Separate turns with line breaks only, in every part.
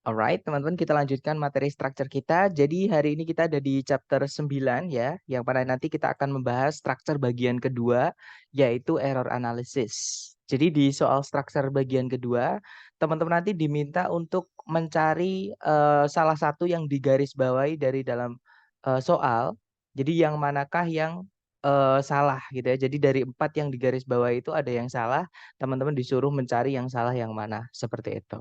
Alright, teman-teman, kita lanjutkan materi structure kita. Jadi hari ini kita ada di chapter 9 ya, yang pada nanti kita akan membahas structure bagian kedua, yaitu error analysis. Jadi di soal structure bagian kedua, teman-teman nanti diminta untuk mencari salah satu yang digarisbawahi dari dalam soal. Jadi yang manakah yang salah gitu ya. Jadi dari 4 yang digarisbawahi itu ada yang salah, teman-teman disuruh mencari yang salah yang mana, seperti itu.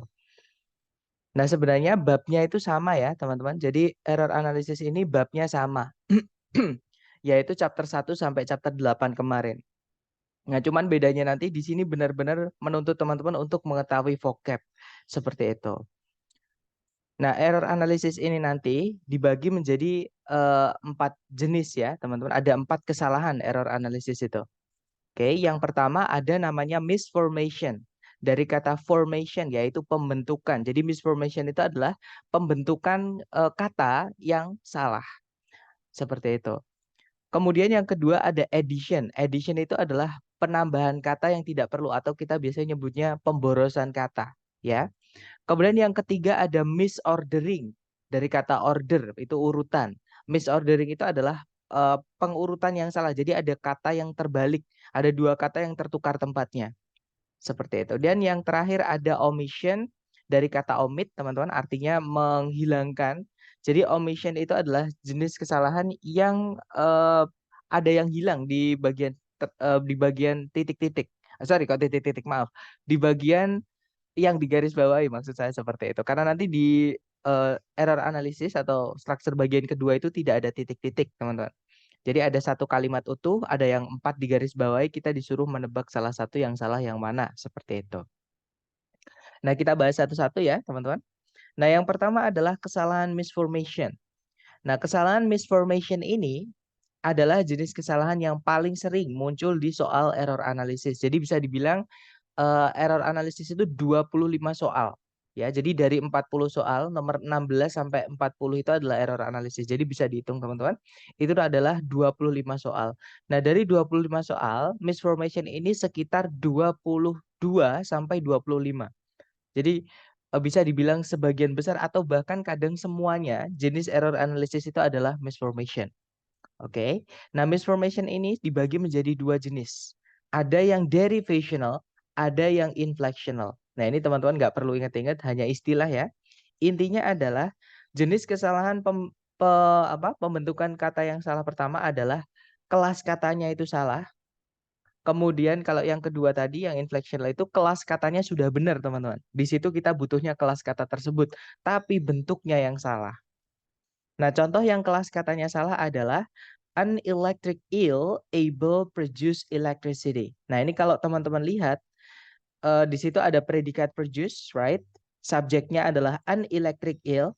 Nah, sebenarnya babnya itu sama ya, teman-teman. Jadi error analysis ini babnya sama. Yaitu chapter 1 sampai chapter 8 kemarin. Nah, cuman bedanya nanti di sini benar-benar menuntut teman-teman untuk mengetahui vocab. Seperti itu. Nah, error analysis ini nanti dibagi menjadi 4 jenis ya, teman-teman. Ada 4 kesalahan error analysis itu. Oke, yang pertama ada namanya misformation. Dari kata formation yaitu pembentukan. Jadi misformation itu adalah pembentukan kata yang salah. Seperti itu. Kemudian yang kedua ada addition. Addition itu adalah penambahan kata yang tidak perlu atau kita biasanya nyebutnya pemborosan kata, ya. Kemudian yang ketiga ada misordering. Dari kata order itu urutan. Misordering itu adalah pengurutan yang salah. Jadi ada kata yang terbalik, ada dua kata yang tertukar tempatnya. Seperti itu. Dan yang terakhir ada omission. Dari kata omit, teman-teman, artinya menghilangkan. Jadi omission itu adalah jenis kesalahan yang ada yang hilang di bagian di bagian titik-titik. Sorry, kok titik-titik, maaf. Di bagian yang digarisbawahi, maksud saya seperti itu. Karena nanti di error analysis atau struktur bagian kedua itu tidak ada titik-titik, teman-teman. Jadi ada satu kalimat utuh, ada yang 4 digarisbawahi, kita disuruh menebak salah satu yang salah yang mana, seperti itu. Nah, kita bahas satu-satu ya, teman-teman. Nah, yang pertama adalah kesalahan misformation. Nah, kesalahan misformation ini adalah jenis kesalahan yang paling sering muncul di soal error analysis. Jadi bisa dibilang error analisis itu 25 soal. Ya, jadi dari 40 soal, nomor 16 sampai 40 itu adalah error analisis. Jadi bisa dihitung, teman-teman. Itu adalah 25 soal. Nah, dari 25 soal, misformation ini sekitar 22 sampai 25. Jadi bisa dibilang sebagian besar atau bahkan kadang semuanya jenis error analisis itu adalah misformation. Oke. Nah, misformation ini dibagi menjadi dua jenis. Ada yang derivational, ada yang inflectional. Nah, ini teman-teman nggak perlu ingat-ingat, hanya istilah ya. Intinya adalah jenis kesalahan pembentukan kata yang salah pertama adalah kelas katanya itu salah. Kemudian kalau yang kedua tadi, yang inflectional itu kelas katanya sudah benar, teman-teman. Di situ kita butuhnya kelas kata tersebut, tapi bentuknya yang salah. Nah, contoh yang kelas katanya salah adalah an electric eel able produce electricity. Nah, ini kalau teman-teman lihat di situ ada predikat produce, right? Subjeknya adalah an electric eel.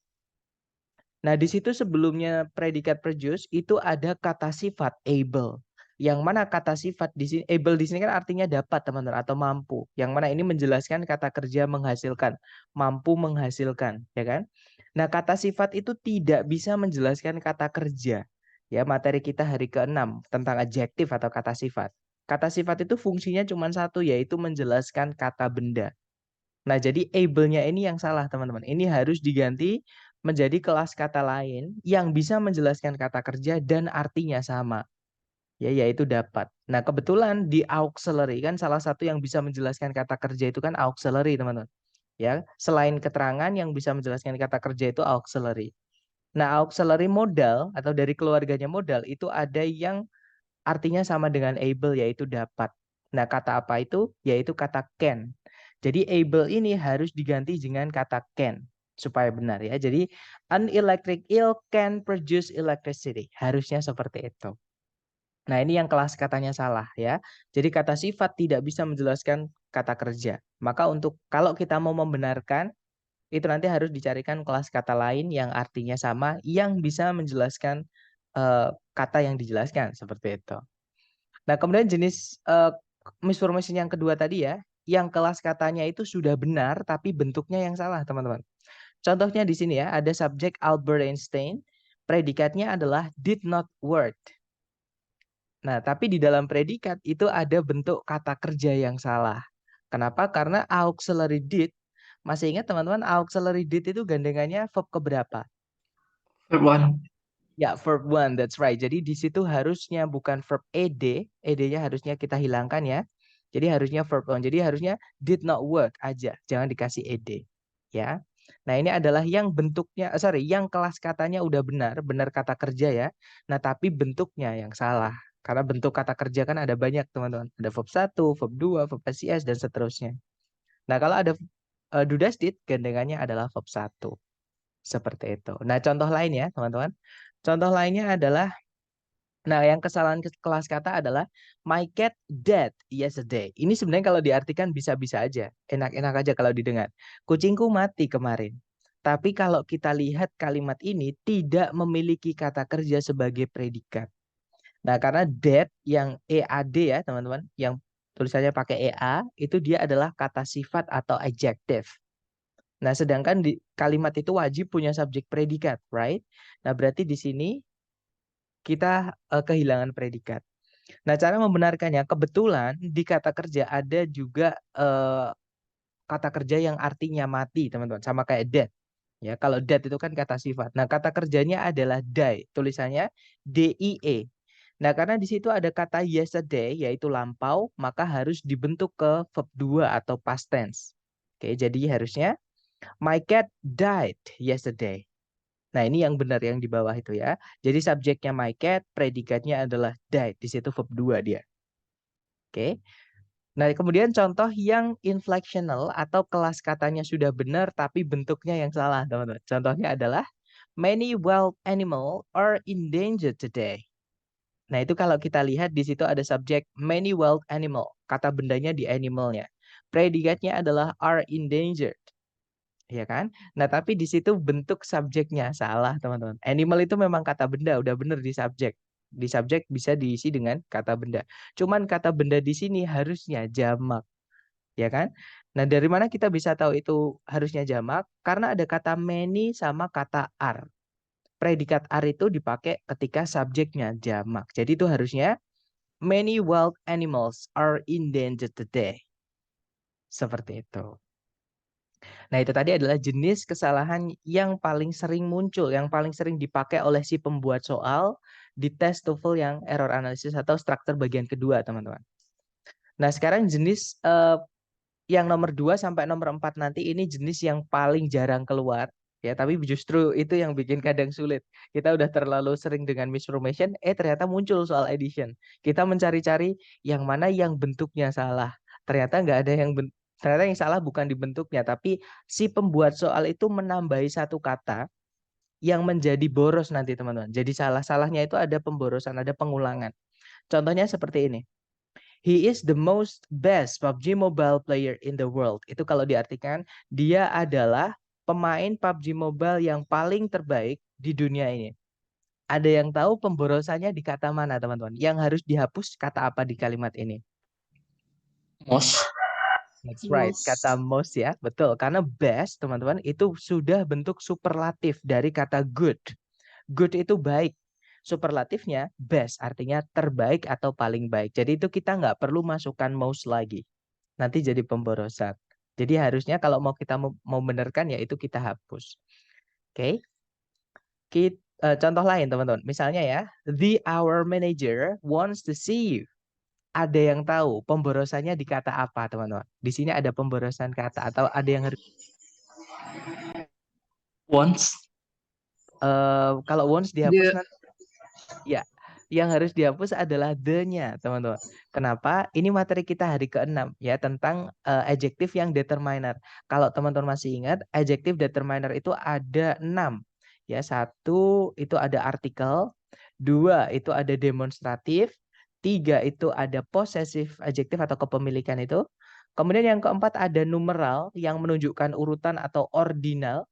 Nah, di situ sebelumnya predikat produce itu ada kata sifat able. Yang mana kata sifat di sini able di sini kan artinya dapat, teman-teman, atau mampu. Yang mana ini menjelaskan kata kerja menghasilkan, mampu menghasilkan, ya kan? Nah, kata sifat itu tidak bisa menjelaskan kata kerja. Ya, materi kita hari ke-6 tentang adjektif atau kata sifat. Kata sifat itu fungsinya cuma satu, yaitu menjelaskan kata benda. Nah, jadi able-nya ini yang salah, teman-teman. Ini harus diganti menjadi kelas kata lain yang bisa menjelaskan kata kerja dan artinya sama. Ya, yaitu dapat. Nah, kebetulan di auxiliary kan salah satu yang bisa menjelaskan kata kerja itu kan auxiliary, teman-teman. Ya, selain keterangan yang bisa menjelaskan kata kerja itu auxiliary. Nah, auxiliary modal atau dari keluarganya modal itu ada yang artinya sama dengan able yaitu dapat. Nah, kata apa itu? Yaitu kata can. Jadi able ini harus diganti dengan kata can supaya benar ya. Jadi an electric eel can produce electricity. Harusnya seperti itu. Nah, ini yang kelas katanya salah ya. Jadi kata sifat tidak bisa menjelaskan kata kerja. Maka untuk kalau kita mau membenarkan itu nanti harus dicarikan kelas kata lain yang artinya sama yang bisa menjelaskan kata yang dijelaskan seperti itu. Nah, kemudian jenis misformation yang kedua tadi ya, yang kelas katanya itu sudah benar tapi bentuknya yang salah, teman-teman. Contohnya di sini ya, ada subjek Albert Einstein, predikatnya adalah did not work. Nah, tapi di dalam predikat itu ada bentuk kata kerja yang salah. Kenapa? Karena auxiliary did Masih ingat teman-teman auxiliary did itu gandengannya verb keberapa?
Verb 1.
Ya, verb one, that's right. Jadi di situ harusnya bukan verb ed-nya harusnya kita hilangkan ya. Jadi harusnya verb one. Jadi harusnya did not work aja, jangan dikasih ed. Ya. Nah, ini adalah yang bentuknya, yang kelas katanya udah benar, benar kata kerja ya. Nah, tapi bentuknya yang salah. Karena bentuk kata kerja kan ada banyak, teman-teman. Ada verb 1, verb 2, verb SIS, dan seterusnya. Nah, kalau ada do, does, did, gandengannya adalah verb 1. Seperti itu. Nah, contoh lain ya, teman-teman. Contoh lainnya adalah, nah yang kesalahan kelas kata adalah my cat died yesterday. Ini sebenarnya kalau diartikan bisa-bisa aja. Enak-enak aja kalau didengar. Kucingku mati kemarin. Tapi kalau kita lihat kalimat ini tidak memiliki kata kerja sebagai predikat. Nah, karena dead yang EAD ya, teman-teman, yang tulisannya pakai EA, itu dia adalah kata sifat atau adjective. Nah, sedangkan di kalimat itu wajib punya subjek predikat, right? Nah, berarti di sini kita kehilangan predikat. Nah, cara membenarkannya, kebetulan di kata kerja ada juga kata kerja yang artinya mati, teman-teman, sama kayak dead. Ya, kalau dead itu kan kata sifat. Nah, kata kerjanya adalah die, tulisannya DIE. Nah, karena di situ ada kata yesterday, yaitu lampau, maka harus dibentuk ke verb 2 atau past tense. Oke, jadi harusnya my cat died yesterday. Nah, ini yang benar yang di bawah itu ya. Jadi subjeknya my cat, predikatnya adalah died. Di situ verb 2 dia. Oke. Nah, kemudian contoh yang inflectional atau kelas katanya sudah benar tapi bentuknya yang salah, teman-teman. Contohnya adalah many wild animal are endangered today. Nah, itu kalau kita lihat di situ ada subjek many wild animal. Kata bendanya di animalnya. Predikatnya adalah are endangered. Ya kan? Nah, tapi di situ bentuk subjeknya salah, teman-teman. Animal itu memang kata benda, udah bener di subjek. Di subjek bisa diisi dengan kata benda. Cuman kata benda di sini harusnya jamak, ya kan? Nah, dari mana kita bisa tahu itu harusnya jamak? Karena ada kata many sama kata are. Predikat are itu dipakai ketika subjeknya jamak. Jadi itu harusnya many wild animals are endangered today. Seperti itu. Nah, itu tadi adalah jenis kesalahan yang paling sering muncul, yang paling sering dipakai oleh si pembuat soal di tes TOEFL yang error analysis atau struktur bagian kedua, teman-teman. Nah, sekarang jenis yang nomor 2 sampai nomor 4 nanti ini jenis yang paling jarang keluar. Ya, tapi justru itu yang bikin kadang sulit. Kita udah terlalu sering dengan misformation, ternyata muncul soal addition. Kita mencari-cari yang mana yang bentuknya salah. Ternyata nggak ada yang ternyata yang salah bukan di bentuknya, tapi si pembuat soal itu menambahi satu kata yang menjadi boros nanti, teman-teman. Jadi salah-salahnya itu ada pemborosan, ada pengulangan. Contohnya seperti ini. He is the most best PUBG Mobile player in the world. Itu kalau diartikan, dia adalah pemain PUBG Mobile yang paling terbaik di dunia ini. Ada yang tahu pemborosannya di kata mana, teman-teman? Yang harus dihapus kata apa di kalimat ini?
Most.
That's right, kata most ya, betul. Karena best, teman-teman, itu sudah bentuk superlatif dari kata good. Good itu baik. Superlatifnya best, artinya terbaik atau paling baik. Jadi itu kita nggak perlu masukkan most lagi. Nanti jadi pemborosan. Jadi harusnya kalau kita mau benarkan ya itu kita hapus. Oke. Contoh lain, teman-teman. Misalnya ya, our manager wants to see you. Ada yang tahu pemborosannya di kata apa, teman-teman? Di sini ada pemborosan kata atau ada yang
Once.
kalau wants dihapus
Dia
nanti ya, yang harus dihapus adalah the-nya, teman-teman. Kenapa? Ini materi kita hari ke-6 ya tentang adjektif yang determiner. Kalau teman-teman masih ingat, adjektif determiner itu ada 6. Ya, satu itu ada artikel, dua itu ada demonstratif, tiga itu ada possessive adjektif atau kepemilikan itu. Kemudian yang keempat ada numeral yang menunjukkan urutan atau ordinal.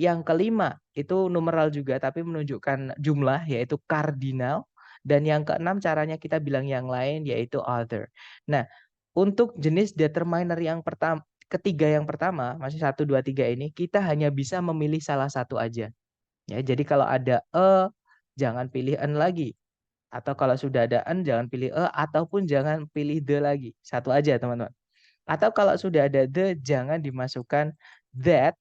Yang kelima itu numeral juga tapi menunjukkan jumlah yaitu kardinal. Dan yang keenam caranya kita bilang yang lain yaitu other. Nah, untuk jenis determiner yang pertama, ketiga yang pertama, masih 1, 2, 3 ini, kita hanya bisa memilih salah satu aja. Ya, jadi kalau ada jangan pilih an lagi. Atau kalau sudah ada an, jangan pilih ataupun jangan pilih the lagi. Satu aja, teman-teman. Atau kalau sudah ada the, jangan dimasukkan that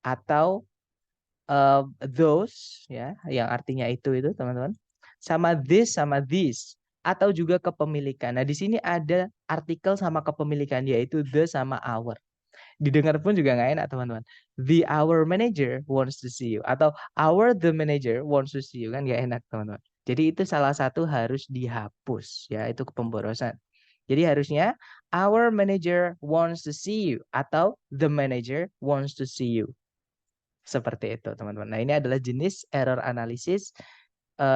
atau those ya, yang artinya itu teman-teman. Sama this sama these atau juga kepemilikan. Nah, di sini ada artikel sama kepemilikan yaitu the sama our. Didengar pun juga nggak enak teman-teman. The our manager wants to see you atau our the manager wants to see you, kan nggak enak teman-teman. Jadi itu salah satu harus dihapus ya, itu kepemborosan. Jadi harusnya our manager wants to see you atau the manager wants to see you. Seperti itu teman-teman. Nah, ini adalah jenis error analysis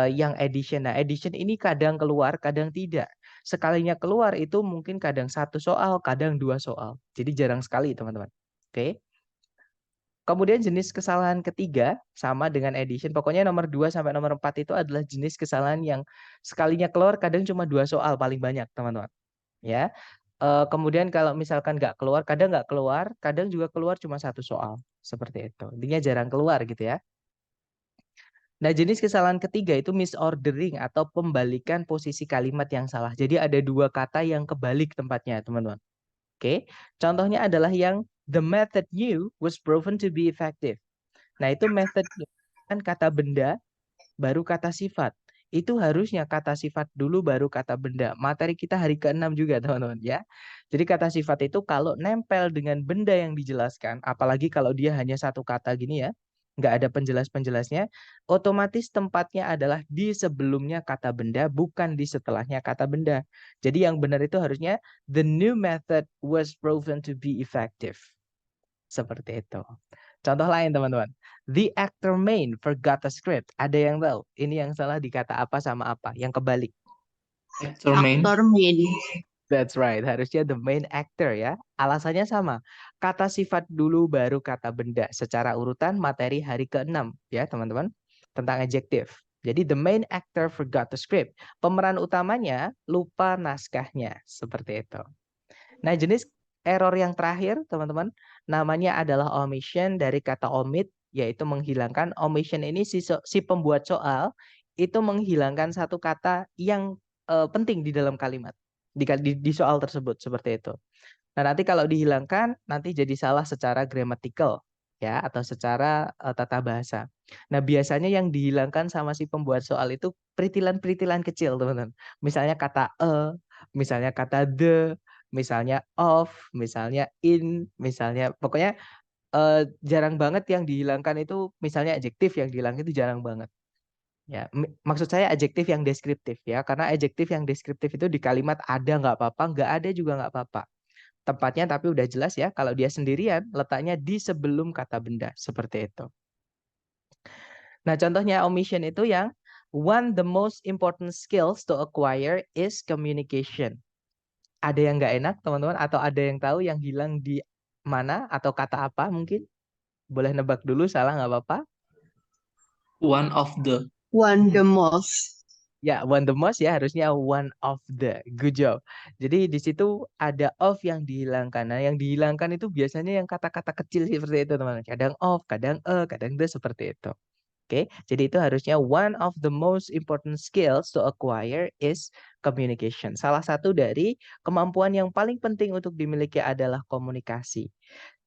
yang addition. Nah, addition ini kadang keluar, kadang tidak. Sekalinya keluar itu mungkin kadang 1 soal, kadang 2 soal. Jadi jarang sekali teman-teman. Oke. Kemudian jenis kesalahan ketiga sama dengan addition. Pokoknya nomor 2 sampai nomor 4 itu adalah jenis kesalahan yang sekalinya keluar kadang cuma 2 soal paling banyak teman-teman. Ya. Kemudian kalau misalkan kadang nggak keluar, kadang juga keluar cuma 1 soal. Seperti itu. Intinya jarang keluar gitu ya. Nah, jenis kesalahan ketiga itu misordering atau pembalikan posisi kalimat yang salah. Jadi ada 2 kata yang kebalik tempatnya, teman-teman. Oke, contohnya adalah yang the method you was proven to be effective. Nah, itu method kan kata benda baru kata sifat. Itu harusnya kata sifat dulu baru kata benda. Materi kita hari ke-6 juga, teman-teman ya. Jadi kata sifat itu kalau nempel dengan benda yang dijelaskan, apalagi kalau dia hanya 1 kata gini ya, nggak ada penjelas-penjelasnya, otomatis tempatnya adalah di sebelumnya kata benda, bukan di setelahnya kata benda. Jadi yang benar itu harusnya the new method was proven to be effective. Seperti itu. Contoh lain teman-teman. The actor main forgot the script. Ada yang tahu? Ini yang salah di kata apa sama apa? Yang kebalik.
Actor main.
Aktor main.
That's right. Harusnya the main actor ya. Alasannya sama. Kata sifat dulu baru kata benda. Secara urutan materi hari ke-6 ya teman-teman. Tentang adjektif. Jadi the main actor forgot the script. Pemeran utamanya lupa naskahnya. Seperti itu. Nah, jenis error yang terakhir teman-teman namanya adalah omission dari kata omit, yaitu menghilangkan. Omission ini si pembuat soal itu menghilangkan 1 kata yang penting di dalam kalimat di soal tersebut, seperti itu. Nah, nanti kalau dihilangkan nanti jadi salah secara grammatical ya atau secara tata bahasa. Nah, biasanya yang dihilangkan sama si pembuat soal itu peritilan-peritilan kecil, teman-teman. Misalnya kata misalnya kata the, misalnya of, misalnya in, misalnya pokoknya jarang banget yang dihilangkan itu, misalnya adjektif yang dihilangkan itu jarang banget. Ya, maksud saya adjektif yang deskriptif ya, karena adjektif yang deskriptif itu di kalimat ada nggak apa-apa, nggak ada juga nggak apa-apa. Tempatnya tapi udah jelas ya, kalau dia sendirian letaknya di sebelum kata benda, seperti itu. Nah, contohnya omission itu yang one the most important skills to acquire is communication. Ada yang nggak enak teman-teman atau ada yang tahu yang hilang di mana atau kata apa mungkin? Boleh nebak dulu, salah nggak apa-apa.
One of the.
One the most.
Ya, one the most ya, harusnya one of the. Good job. Jadi di situ ada of yang dihilangkan. Nah, yang dihilangkan itu biasanya yang kata-kata kecil seperti itu, teman-teman. Kadang of, kadang kadang the, seperti itu. Oke, jadi itu harusnya one of the most important skills to acquire is communication. Salah satu dari kemampuan yang paling penting untuk dimiliki adalah komunikasi.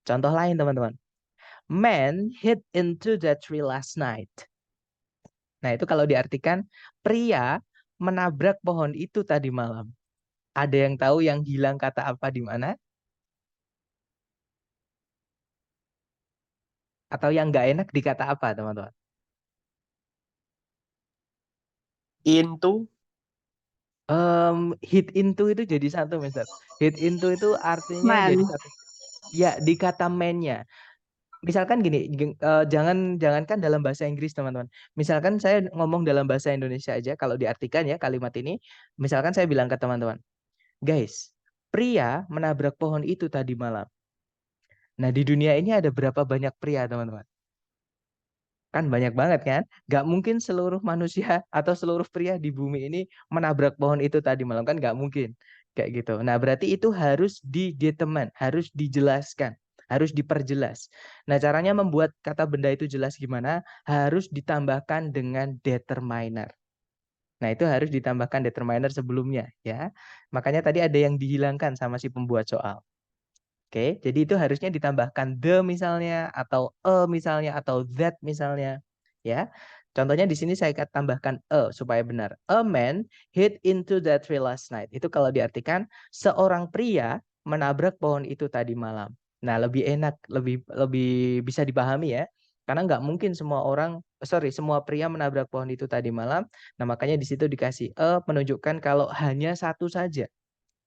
Contoh lain, teman-teman. Man hit into the tree last night. Nah, itu kalau diartikan pria menabrak pohon itu tadi malam. Ada yang tahu yang hilang kata apa di mana? Atau yang nggak enak di kata apa, teman-teman?
Into.
Hit into itu jadi satu, Mister. Hit into itu artinya
Man.
jadi satu. Ya, di kata man-nya. Misalkan gini, jangankan dalam bahasa Inggris, teman-teman. Misalkan saya ngomong dalam bahasa Indonesia aja, kalau diartikan ya kalimat ini, misalkan saya bilang ke teman-teman, guys, pria menabrak pohon itu tadi malam. Nah, di dunia ini ada berapa banyak pria, teman-teman? Kan banyak banget kan? Gak mungkin seluruh manusia atau seluruh pria di bumi ini menabrak pohon itu tadi malam, kan gak mungkin. Kayak gitu. Nah, berarti itu harus didetermine, harus dijelaskan, harus diperjelas. Nah, caranya membuat kata benda itu jelas gimana? Harus ditambahkan dengan determiner. Nah, itu harus ditambahkan determiner sebelumnya ya. Makanya tadi ada yang dihilangkan sama si pembuat soal. Oke, jadi itu harusnya ditambahkan the misalnya atau a misalnya atau that misalnya ya. Contohnya di sini saya akan tambahkan a supaya benar. A man hit into that tree last night. Itu kalau diartikan seorang pria menabrak pohon itu tadi malam. Nah, lebih enak, lebih bisa dipahami ya. Karena nggak mungkin semua pria menabrak pohon itu tadi malam. Nah, makanya di situ dikasih a menunjukkan kalau hanya satu saja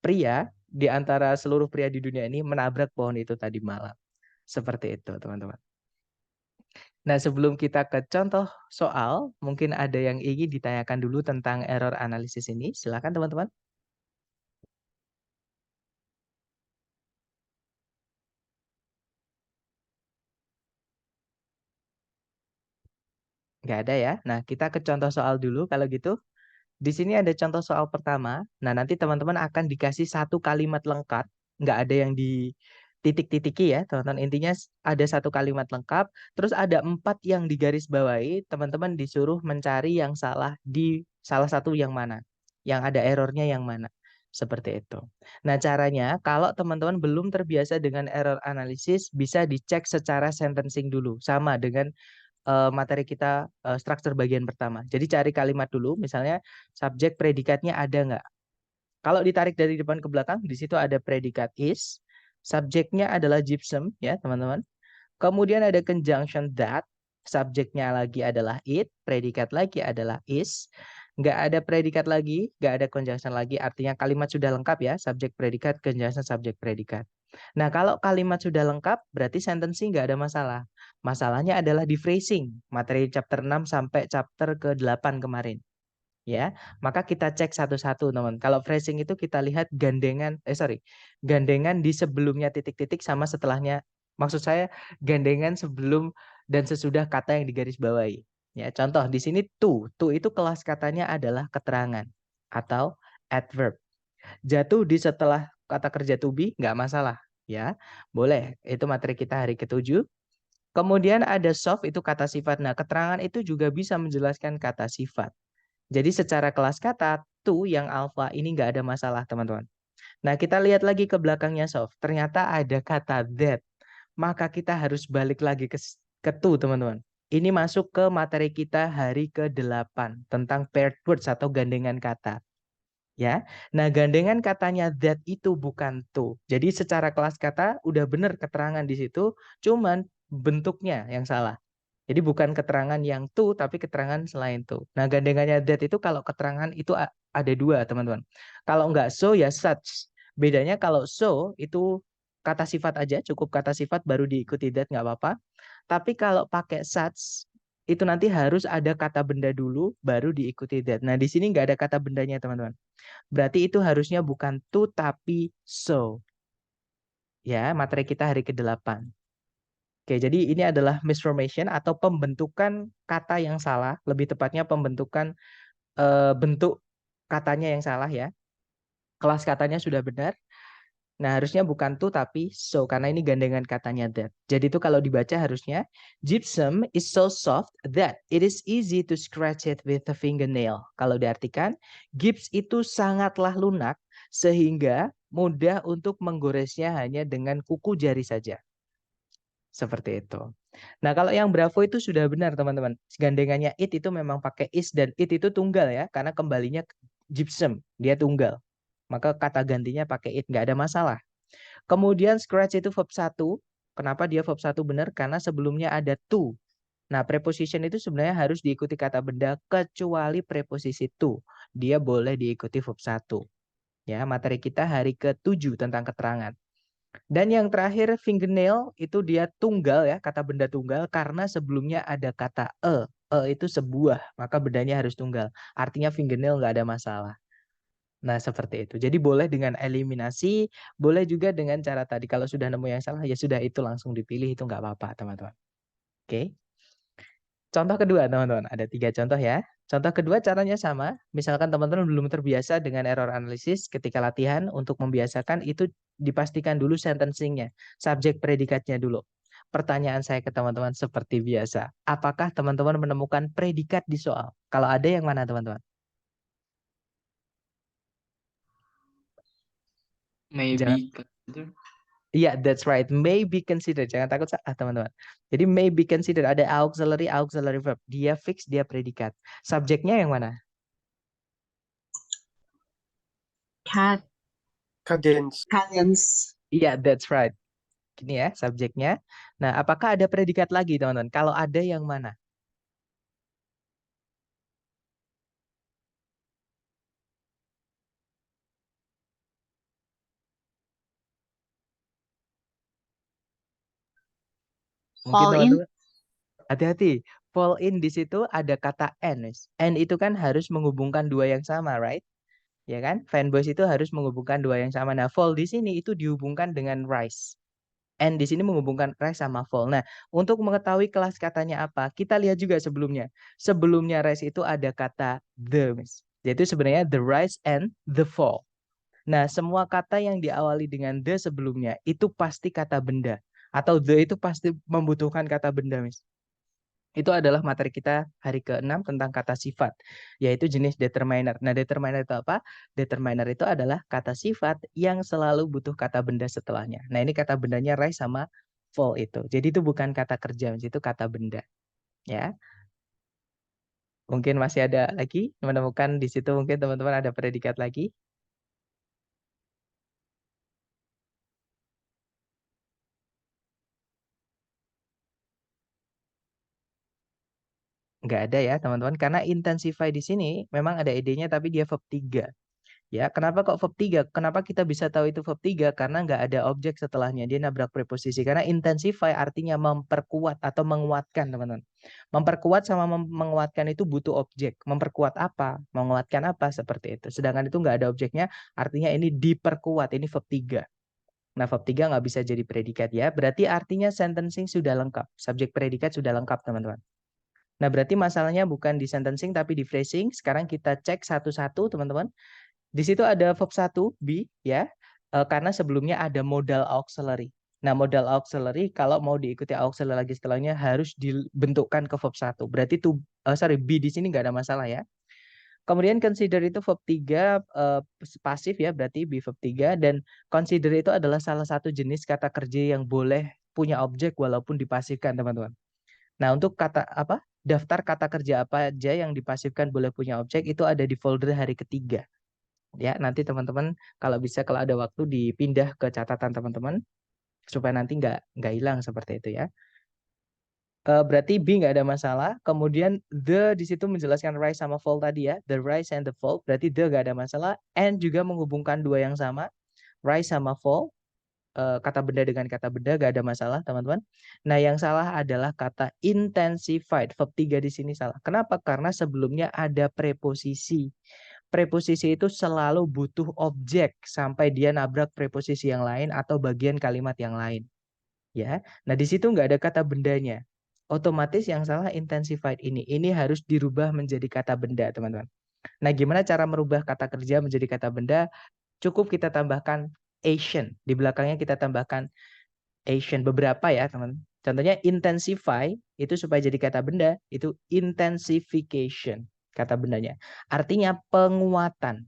pria di antara seluruh pria di dunia ini menabrak pohon itu tadi malam. Seperti itu, teman-teman. Nah, sebelum kita ke contoh soal, mungkin ada yang ingin ditanyakan dulu tentang error analisis ini. Silakan, teman-teman. Nggak ada ya? Nah, kita ke contoh soal dulu kalau gitu. Di sini ada contoh soal pertama. Nah, nanti teman-teman akan dikasih satu kalimat lengkap. Nggak ada yang di titik-titiki ya, teman-teman. Intinya ada satu kalimat lengkap. Terus ada 4 yang digaris bawahi. Teman-teman disuruh mencari yang salah di salah satu yang mana. Yang ada errornya yang mana. Seperti itu. Nah, caranya kalau teman-teman belum terbiasa dengan error analisis, bisa dicek secara sentencing dulu. Sama dengan materi kita struktur bagian pertama. Jadi cari kalimat dulu, misalnya subjek predikatnya ada nggak? Kalau ditarik dari depan ke belakang, di situ ada predikat is, subjeknya adalah gypsum ya teman-teman. Kemudian ada conjunction that, subjeknya lagi adalah it, predikat lagi adalah is. Nggak ada predikat lagi, nggak ada conjunction lagi, artinya kalimat sudah lengkap ya, subjek predikat, conjunction subjek predikat. Nah, kalau kalimat sudah lengkap, berarti sentencing nggak ada masalah. Masalahnya adalah di phrasing, materi chapter 6 sampai chapter ke-8 kemarin. Ya, maka kita cek satu-satu, teman. Kalau phrasing itu kita lihat gandengan di sebelumnya titik-titik sama setelahnya. Maksud saya gandengan sebelum dan sesudah kata yang digarisbawahi. Ya, contoh di sini to itu kelas katanya adalah keterangan atau adverb. Jatuh di setelah kata kerja to be nggak masalah, ya. Boleh. Itu materi kita hari ke-7. Kemudian ada soft itu kata sifat. Nah, keterangan itu juga bisa menjelaskan kata sifat. Jadi secara kelas kata to yang alpha ini nggak ada masalah, teman-teman. Nah, kita lihat lagi ke belakangnya soft. Ternyata ada kata that. Maka kita harus balik lagi ke to, teman-teman. Ini masuk ke materi kita hari ke-8 tentang paired words atau gandengan kata. Ya. Nah, gandengan katanya that itu bukan to. Jadi secara kelas kata udah benar keterangan di situ, cuman bentuknya yang salah. Jadi bukan keterangan yang to, tapi keterangan selain to. Nah, gandengannya that itu kalau keterangan itu ada 2, teman-teman. Kalau nggak so, ya such. Bedanya kalau so, itu kata sifat aja, cukup kata sifat baru diikuti that, nggak apa-apa. Tapi kalau pakai such, itu nanti harus ada kata benda dulu, baru diikuti that. Nah, di sini nggak ada kata bendanya, teman-teman. Berarti itu harusnya bukan to, tapi so. Ya, materi kita hari ke-8. Oke, jadi ini adalah misformation atau pembentukan kata yang salah, lebih tepatnya pembentukan bentuk katanya yang salah ya. Kelas katanya sudah benar. Nah, harusnya bukan to tapi so karena ini gandengan katanya that. Jadi itu kalau dibaca harusnya gypsum is so soft that it is easy to scratch it with a fingernail. Kalau diartikan, gips itu sangatlah lunak sehingga mudah untuk menggoresnya hanya dengan kuku jari saja. Seperti itu. Nah, kalau yang Bravo itu sudah benar, teman-teman. Gandengannya it itu memang pakai is dan it itu tunggal ya, karena kembalinya gypsum, dia tunggal. Maka kata gantinya pakai it, nggak ada masalah. Kemudian scratch itu verb 1. Kenapa dia verb 1 benar? Karena sebelumnya ada to. Nah, preposition itu sebenarnya harus diikuti kata benda kecuali preposisi to. Dia boleh diikuti verb 1. Ya, materi kita hari ke-7 tentang keterangan. Dan yang terakhir fingernail itu dia tunggal ya, kata benda tunggal karena sebelumnya ada kata e. E itu sebuah, maka bendanya harus tunggal. Artinya fingernail nggak ada masalah. Nah, seperti itu. Jadi boleh dengan eliminasi, boleh juga dengan cara tadi. Kalau sudah nemu yang salah, ya sudah itu langsung dipilih, itu nggak apa-apa, teman-teman. Oke. Contoh kedua, teman-teman. Ada 3 contoh ya. Contoh kedua caranya sama. Misalkan teman-teman belum terbiasa dengan error analisis ketika latihan, untuk membiasakan itu dipastikan dulu sentencingnya. Subjek predikatnya dulu. Pertanyaan saya ke teman-teman seperti biasa. Apakah teman-teman menemukan predikat di soal? Kalau ada yang mana, teman-teman? Jangan,
Maybe consider.
iya, that's right. May be considered. Jangan takut salah, teman-teman. Jadi may be considered ada auxiliary verb. Dia fix, dia predikat. Subjeknya yang mana?
Cat,
Cadence.
cadence,
Iya, that's right. Gini ya, subjeknya. Nah, apakah ada predikat lagi, teman-teman? Kalau ada, yang mana? Mungkin
fall in,
teman-teman hati-hati. Fall in di situ ada kata and, Miss. And itu kan harus menghubungkan dua yang sama, right? Ya kan? Fanboys itu harus menghubungkan dua yang sama. Nah, fall di sini itu dihubungkan dengan rise. And di sini menghubungkan rise sama fall. Nah, untuk mengetahui kelas katanya apa, kita lihat juga sebelumnya. Sebelumnya rise itu ada kata the, Miss. Yaitu sebenarnya the rise and the fall. Nah, semua kata yang diawali dengan the sebelumnya itu pasti kata benda. Atau the itu pasti membutuhkan kata benda, Miss. Itu adalah materi kita hari ke-6 tentang kata sifat, yaitu jenis determiner. Nah, determiner itu apa? Determiner itu adalah kata sifat yang selalu butuh kata benda setelahnya. Nah, ini kata bendanya rise sama fall itu. Jadi itu bukan kata kerja, itu kata benda. Ya, mungkin masih ada lagi menemukan di situ, mungkin teman-teman ada predikat lagi. Nggak ada ya, teman-teman. Karena intensify di sini memang ada idenya, tapi dia verb 3. Ya, kenapa kok verb 3? Kenapa kita bisa tahu itu verb 3? Karena nggak ada objek setelahnya. Dia nabrak preposisi. Karena intensify artinya memperkuat atau menguatkan, teman-teman. Memperkuat sama menguatkan itu butuh objek. Memperkuat apa? Menguatkan apa? Seperti itu. Sedangkan itu nggak ada objeknya, artinya ini diperkuat. Ini verb 3. Nah, verb 3 nggak bisa jadi predikat ya. Berarti artinya sentencing sudah lengkap. Subjek predikat sudah lengkap, teman-teman. Nah, berarti masalahnya bukan di sentencing tapi di phrasing. Sekarang kita cek satu-satu, teman-teman. Di situ ada verb 1, be, ya. Karena sebelumnya ada modal auxiliary. Nah, modal auxiliary kalau mau diikuti auxiliary lagi setelahnya harus dibentukkan ke verb 1. Berarti be di sini nggak ada masalah ya. Kemudian consider itu verb 3 pasif ya, berarti be verb 3. Dan consider itu adalah salah satu jenis kata kerja yang boleh punya objek walaupun dipasifkan, teman-teman. Nah, untuk kata apa? Daftar kata kerja apa aja yang dipasifkan boleh punya objek itu ada di folder hari ketiga. Ya, nanti teman-teman kalau bisa kalau ada waktu dipindah ke catatan teman-teman supaya nanti nggak hilang seperti itu ya. Berarti B nggak ada masalah. Kemudian the di situ menjelaskan rise sama fall tadi ya. The rise and the fall. Berarti the nggak ada masalah. And juga menghubungkan dua yang sama. Rise sama fall. Kata benda dengan kata benda nggak ada masalah, teman-teman. Nah, yang salah adalah kata intensified. Verb 3 di sini salah. Kenapa? Karena sebelumnya ada preposisi. Preposisi itu selalu butuh objek sampai dia nabrak preposisi yang lain atau bagian kalimat yang lain. Ya. Nah, di situ nggak ada kata bendanya. Otomatis yang salah intensified ini. Ini harus dirubah menjadi kata benda, teman-teman. Nah, gimana cara merubah kata kerja menjadi kata benda? Cukup kita tambahkan Asian. Di belakangnya kita tambahkan Asian. Beberapa ya, teman. Contohnya intensify, itu supaya jadi kata benda, itu intensification, kata bendanya. Artinya penguatan.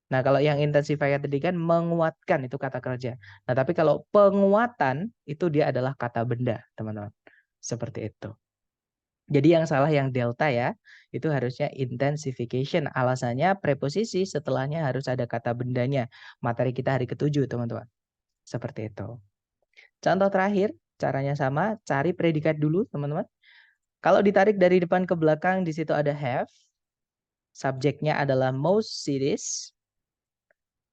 Nah, kalau yang intensify tadi kan menguatkan, itu kata kerja. Nah, tapi kalau penguatan, itu dia adalah kata benda, teman-teman. Seperti itu. Jadi yang salah yang delta ya, itu harusnya intensification. Alasannya preposisi setelahnya harus ada kata bendanya. Materi kita hari ke-7, teman-teman. Seperti itu. Contoh terakhir, caranya sama, cari predikat dulu, teman-teman. Kalau ditarik dari depan ke belakang, di situ ada have. Subjeknya adalah most cities.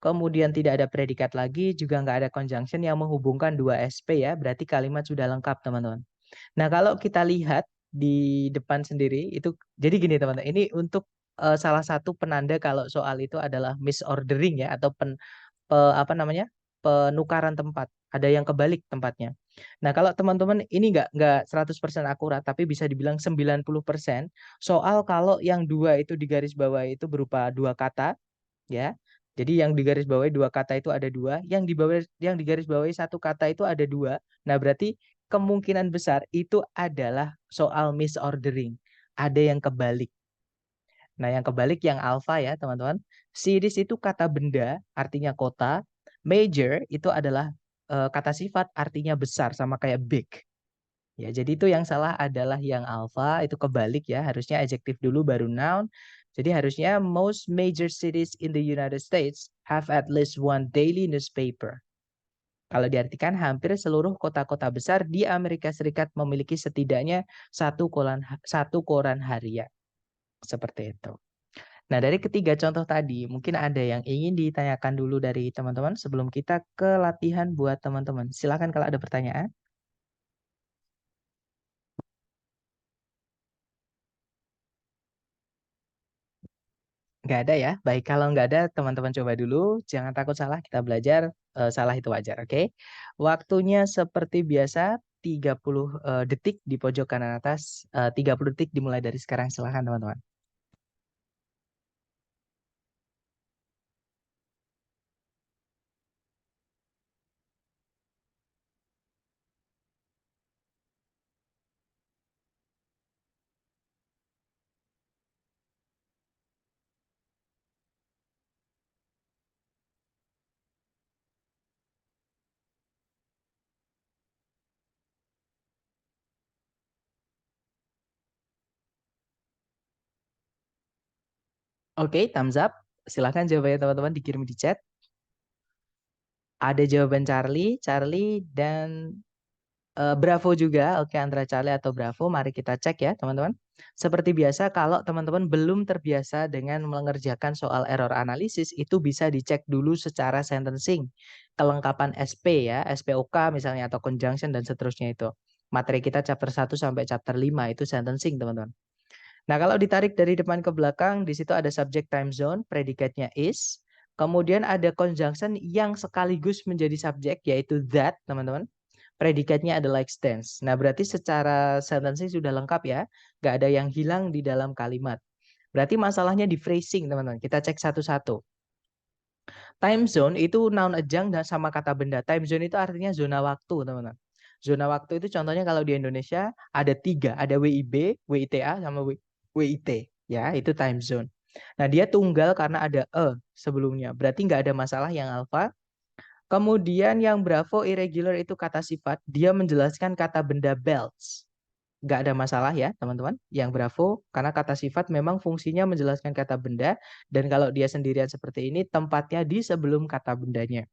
Kemudian tidak ada predikat lagi, juga nggak ada conjunction yang menghubungkan dua SP ya, berarti kalimat sudah lengkap, teman-teman. Nah, kalau kita lihat di depan sendiri, itu jadi gini, teman-teman. Ini untuk salah satu penanda kalau soal itu adalah misordering ya, atau apa namanya, penukaran tempat. Ada yang kebalik tempatnya. Nah, kalau teman-teman ini nggak 100% akurat, tapi bisa dibilang 90%, soal kalau yang dua itu di garis bawah itu berupa dua kata, ya. Jadi yang di garis bawahi dua kata itu ada dua, yang di garis bawahi satu kata itu ada dua. Nah, berarti kemungkinan besar itu adalah soal misordering. Ada yang kebalik. Nah, yang kebalik yang alfa ya, teman-teman. Cities itu kata benda, artinya kota. Major itu adalah kata sifat artinya besar sama kayak big. Ya, jadi itu yang salah adalah yang alpha, itu kebalik ya. Harusnya adjective dulu baru noun. Jadi harusnya most major cities in the United States have at least one daily newspaper. Kalau diartikan hampir seluruh kota-kota besar di Amerika Serikat memiliki setidaknya satu koran harian. Seperti itu. Nah, dari ketiga contoh tadi, mungkin ada yang ingin ditanyakan dulu dari teman-teman sebelum kita ke latihan buat teman-teman. Silakan kalau ada pertanyaan. Nggak ada ya? Baik, kalau nggak ada, teman-teman coba dulu. Jangan takut salah, kita belajar. Salah itu wajar, oke? Waktunya seperti biasa, 30 detik di pojok kanan atas. 30 detik dimulai dari sekarang. Silakan, teman-teman. Oke, thumbs up. Silakan jawabannya teman-teman dikirim di chat. Ada jawaban Charlie, dan Bravo juga. Oke, antara Charlie atau Bravo. Mari kita cek ya, teman-teman. Seperti biasa, kalau teman-teman belum terbiasa dengan mengerjakan soal error analisis, itu bisa dicek dulu secara sentencing. Kelengkapan SP ya, SPOK misalnya, atau conjunction dan seterusnya itu. Materi kita chapter 1 sampai chapter 5 itu sentencing, teman-teman. Nah, kalau ditarik dari depan ke belakang, di situ ada subject time zone, predikatnya is. Kemudian ada conjunction yang sekaligus menjadi subjek, yaitu that, teman-teman. Predikatnya ada like stands. Nah, berarti secara sentencing sudah lengkap ya. Nggak ada yang hilang di dalam kalimat. Berarti masalahnya di phrasing, teman-teman. Kita cek satu-satu. Time zone itu noun ejang dan sama kata benda. Time zone itu artinya zona waktu, teman-teman. Zona waktu itu contohnya kalau di Indonesia ada 3. Ada WIB, WITA, sama WIT. Ya, itu time zone. Nah, dia tunggal karena ada sebelumnya. Berarti nggak ada masalah yang alpha. Kemudian yang bravo irregular itu kata sifat. Dia menjelaskan kata benda belts. Nggak ada masalah ya teman-teman. Yang bravo karena kata sifat memang fungsinya menjelaskan kata benda. Dan kalau dia sendirian seperti ini tempatnya di sebelum kata bendanya.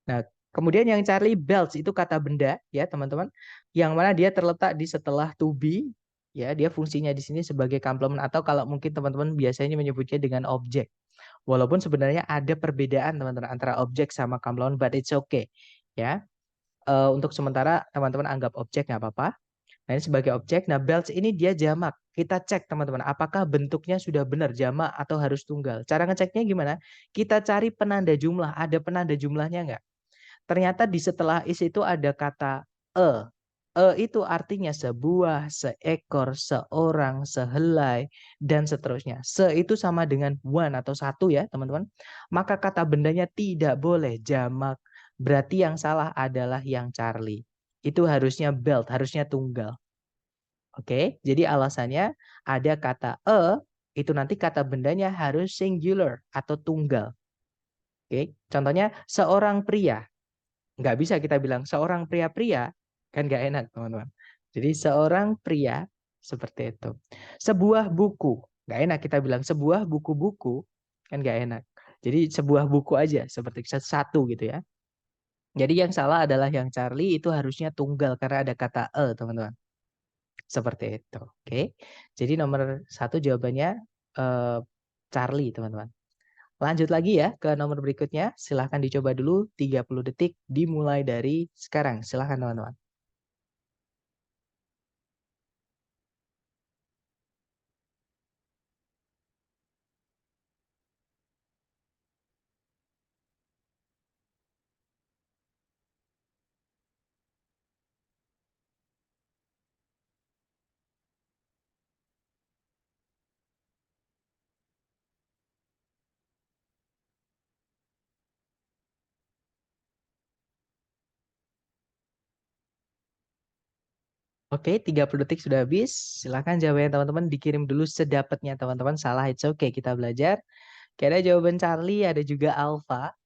Nah, kemudian yang Charlie belts itu kata benda ya teman-teman. Yang mana dia terletak di setelah to be. Ya, dia fungsinya di sini sebagai complement atau kalau mungkin teman-teman biasanya menyebutnya dengan objek. Walaupun sebenarnya ada perbedaan teman-teman antara objek sama complement, but it's okay. Ya, untuk sementara teman-teman anggap objek nggak apa-apa. Nah, ini sebagai objek. Nah, belts ini dia jamak. Kita cek teman-teman, apakah bentuknya sudah benar jamak atau harus tunggal. Cara ngeceknya gimana? Kita cari penanda jumlah. Ada penanda jumlahnya nggak? Ternyata di setelah is itu ada kata e. Itu artinya sebuah, seekor, seorang, sehelai, dan seterusnya. Se itu sama dengan one atau satu ya teman-teman. Maka kata bendanya tidak boleh jamak. Berarti yang salah adalah yang Charlie. Itu harusnya belt, harusnya tunggal. Oke, jadi alasannya ada kata itu nanti kata bendanya harus singular atau tunggal. Oke, contohnya seorang pria. Nggak bisa kita bilang seorang pria-pria, kan nggak enak teman-teman. Jadi seorang pria seperti itu. Sebuah buku, nggak enak kita bilang sebuah buku-buku, kan nggak enak. Jadi sebuah buku aja seperti satu gitu ya. Jadi yang salah adalah yang Charlie itu harusnya tunggal karena ada kata teman-teman. Seperti itu. Oke. Jadi nomor 1 jawabannya Charlie teman-teman. Lanjut lagi ya ke nomor berikutnya. Silahkan dicoba dulu 30 detik dimulai dari sekarang. Silahkan teman-teman. Oke, 30 detik sudah habis. Silahkan jawabannya teman-teman dikirim dulu sedapatnya teman-teman. Salah, it's okay. Kita belajar. Oke, ada jawaban Charlie, ada juga Alpha.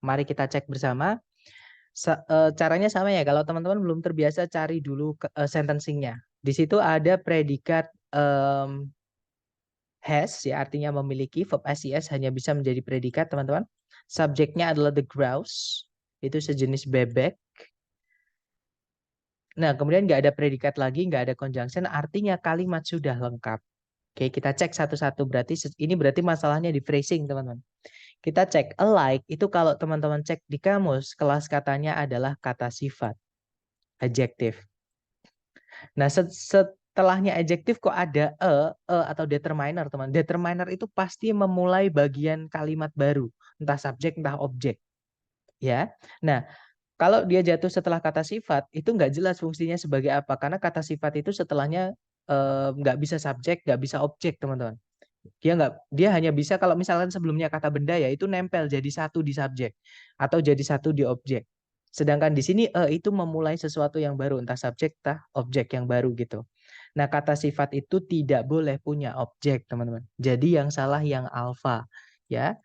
Mari kita cek bersama. Caranya sama ya. Kalau teman-teman belum terbiasa, cari dulu sentencing-nya. Di situ ada predikat has, ya artinya memiliki. Verb SES hanya bisa menjadi predikat, teman-teman. Subjeknya adalah the grouse. Itu sejenis bebek. Nah, kemudian nggak ada predikat lagi, nggak ada conjunction, artinya kalimat sudah lengkap. Oke, kita cek satu-satu. Berarti ini berarti masalahnya di phrasing, teman-teman. Kita cek alike, itu kalau teman-teman cek di kamus, kelas katanya adalah kata sifat, adjective. Nah, setelahnya adjective kok ada atau determiner, teman. Determiner itu pasti memulai bagian kalimat baru, entah subjek, entah objek. Ya. Nah, kalau dia jatuh setelah kata sifat, itu nggak jelas fungsinya sebagai apa. Karena kata sifat itu setelahnya nggak bisa subjek, nggak bisa objek, teman-teman. Dia hanya bisa kalau misalkan sebelumnya kata benda ya itu nempel jadi satu di subjek atau jadi satu di objek. Sedangkan di sini itu memulai sesuatu yang baru, entah subjek, entah objek yang baru gitu. Nah, kata sifat itu tidak boleh punya objek, teman-teman. Jadi yang salah yang alfa, ya.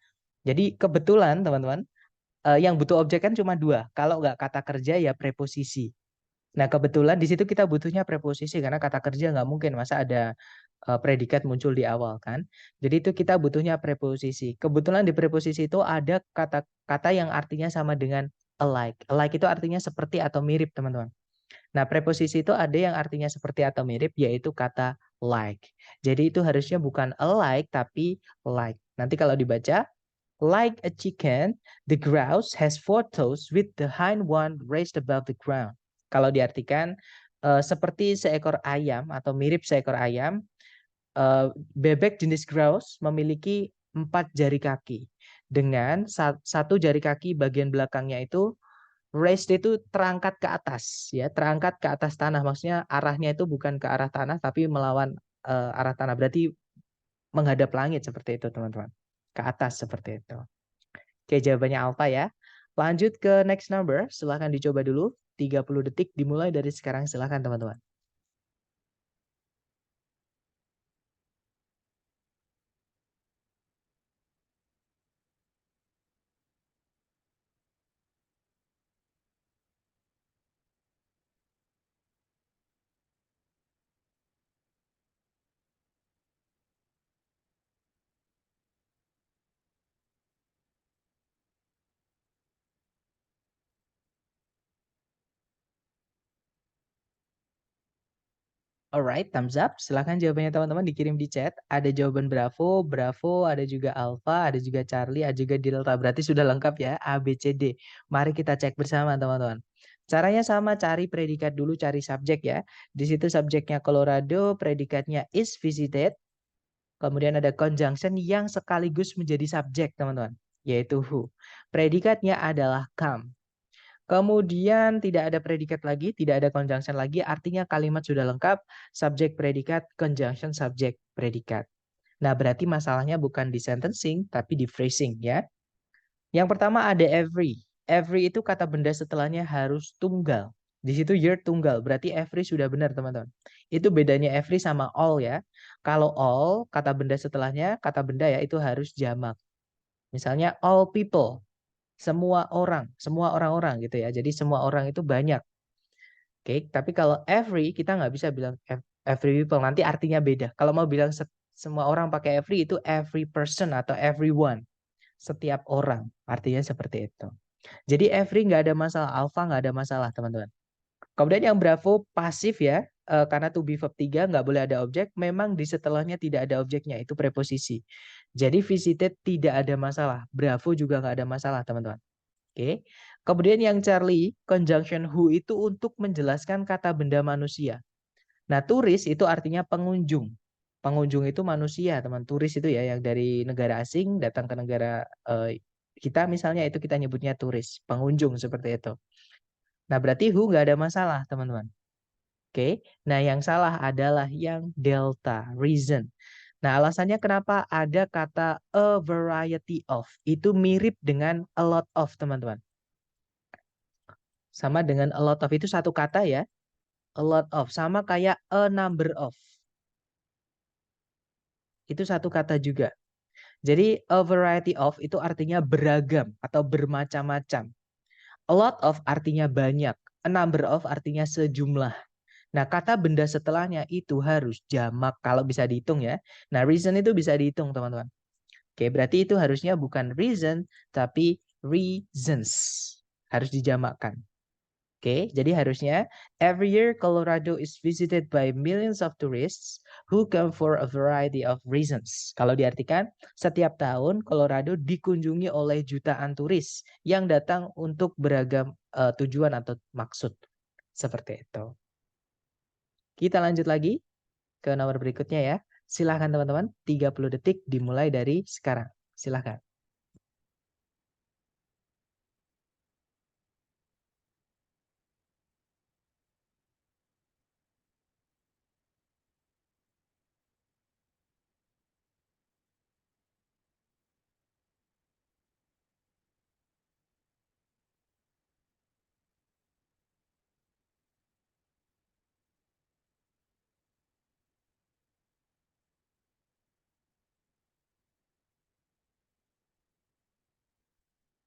Jadi kebetulan, teman-teman, yang butuh objek kan cuma dua. Kalau nggak kata kerja ya preposisi. Nah, kebetulan di situ kita butuhnya preposisi karena kata kerja nggak mungkin masa ada predikat muncul di awal kan. Jadi itu kita butuhnya preposisi. Kebetulan di preposisi itu ada kata-kata yang artinya sama dengan alike. Alike itu artinya seperti atau mirip, teman-teman. Nah, preposisi itu ada yang artinya seperti atau mirip, yaitu kata like. Jadi itu harusnya bukan alike tapi like. Nanti kalau dibaca, like a chicken, the grouse has four toes with the hind one raised above the ground. Kalau diartikan seperti seekor ayam atau mirip seekor ayam, bebek jenis grouse memiliki 4 jari kaki. Dengan satu jari kaki bagian belakangnya itu raised itu terangkat ke atas, ya, terangkat ke atas tanah. Maksudnya arahnya itu bukan ke arah tanah tapi melawan arah tanah. Berarti menghadap langit seperti itu, teman-teman. Ke atas seperti itu. Oke, jawabannya alpha ya. Lanjut ke next number, silahkan dicoba dulu. 30 detik dimulai dari sekarang, silahkan teman-teman. Alright, thumbs up. Silahkan jawabannya teman-teman dikirim di chat. Ada jawaban Bravo, Bravo, ada juga Alpha, ada juga Charlie, ada juga Delta. Berarti sudah lengkap ya, A, B, C, D. Mari kita cek bersama teman-teman. Caranya sama, cari predikat dulu, cari subjek ya. Di situ subjeknya Colorado, predikatnya is visited. Kemudian ada conjunction yang sekaligus menjadi subjek, teman-teman, yaitu who. Predikatnya adalah come. Kemudian tidak ada predikat lagi, tidak ada conjunction lagi, artinya kalimat sudah lengkap, subjek predikat, conjunction subjek predikat. Nah, berarti masalahnya bukan di sentencing, tapi di phrasing ya. Yang pertama ada every. Every itu kata benda setelahnya harus tunggal. Di situ your tunggal, berarti every sudah benar, teman-teman. Itu bedanya every sama all ya. Kalau all, kata benda setelahnya, kata benda ya, itu harus jamak. Misalnya all people. Semua orang-orang gitu ya. Jadi semua orang itu banyak. Oke, tapi kalau every kita nggak bisa bilang every people, nanti artinya beda. Kalau mau bilang semua orang pakai every, itu every person atau everyone, setiap orang, artinya seperti itu. Jadi every nggak ada masalah, alpha nggak ada masalah, teman-teman. Kemudian yang bravo pasif ya, karena to be verb 3 nggak boleh ada objek, memang di setelahnya tidak ada objeknya, itu preposisi. Jadi visited tidak ada masalah, bravo juga nggak ada masalah, teman-teman. Oke. Kemudian yang Charlie, conjunction who itu untuk menjelaskan kata benda manusia. Nah, turis itu artinya pengunjung. Pengunjung itu manusia, teman. Turis itu ya yang dari negara asing datang ke negara kita misalnya, itu kita nyebutnya turis, pengunjung seperti itu. Nah, berarti who nggak ada masalah, teman-teman. Oke. Nah, yang salah adalah yang delta, reason. Nah, alasannya kenapa ada kata a variety of. Itu mirip dengan a lot of, teman-teman. Sama dengan a lot of itu satu kata ya. A lot of. Sama kayak a number of. Itu satu kata juga. Jadi a variety of itu artinya beragam atau bermacam-macam. A lot of artinya banyak. A number of artinya sejumlah. Nah, kata benda setelahnya itu harus jamak kalau bisa dihitung ya. Nah, reason itu bisa dihitung, teman-teman. Oke, berarti itu harusnya bukan reason, tapi reasons. Harus dijamakkan. Oke, jadi harusnya every year Colorado is visited by millions of tourists who come for a variety of reasons. Kalau diartikan, setiap tahun Colorado dikunjungi oleh jutaan turis yang datang untuk beragam tujuan atau maksud. Seperti itu. Kita lanjut lagi ke nomor berikutnya ya. Silahkan teman-teman, 30 detik dimulai dari sekarang. Silahkan.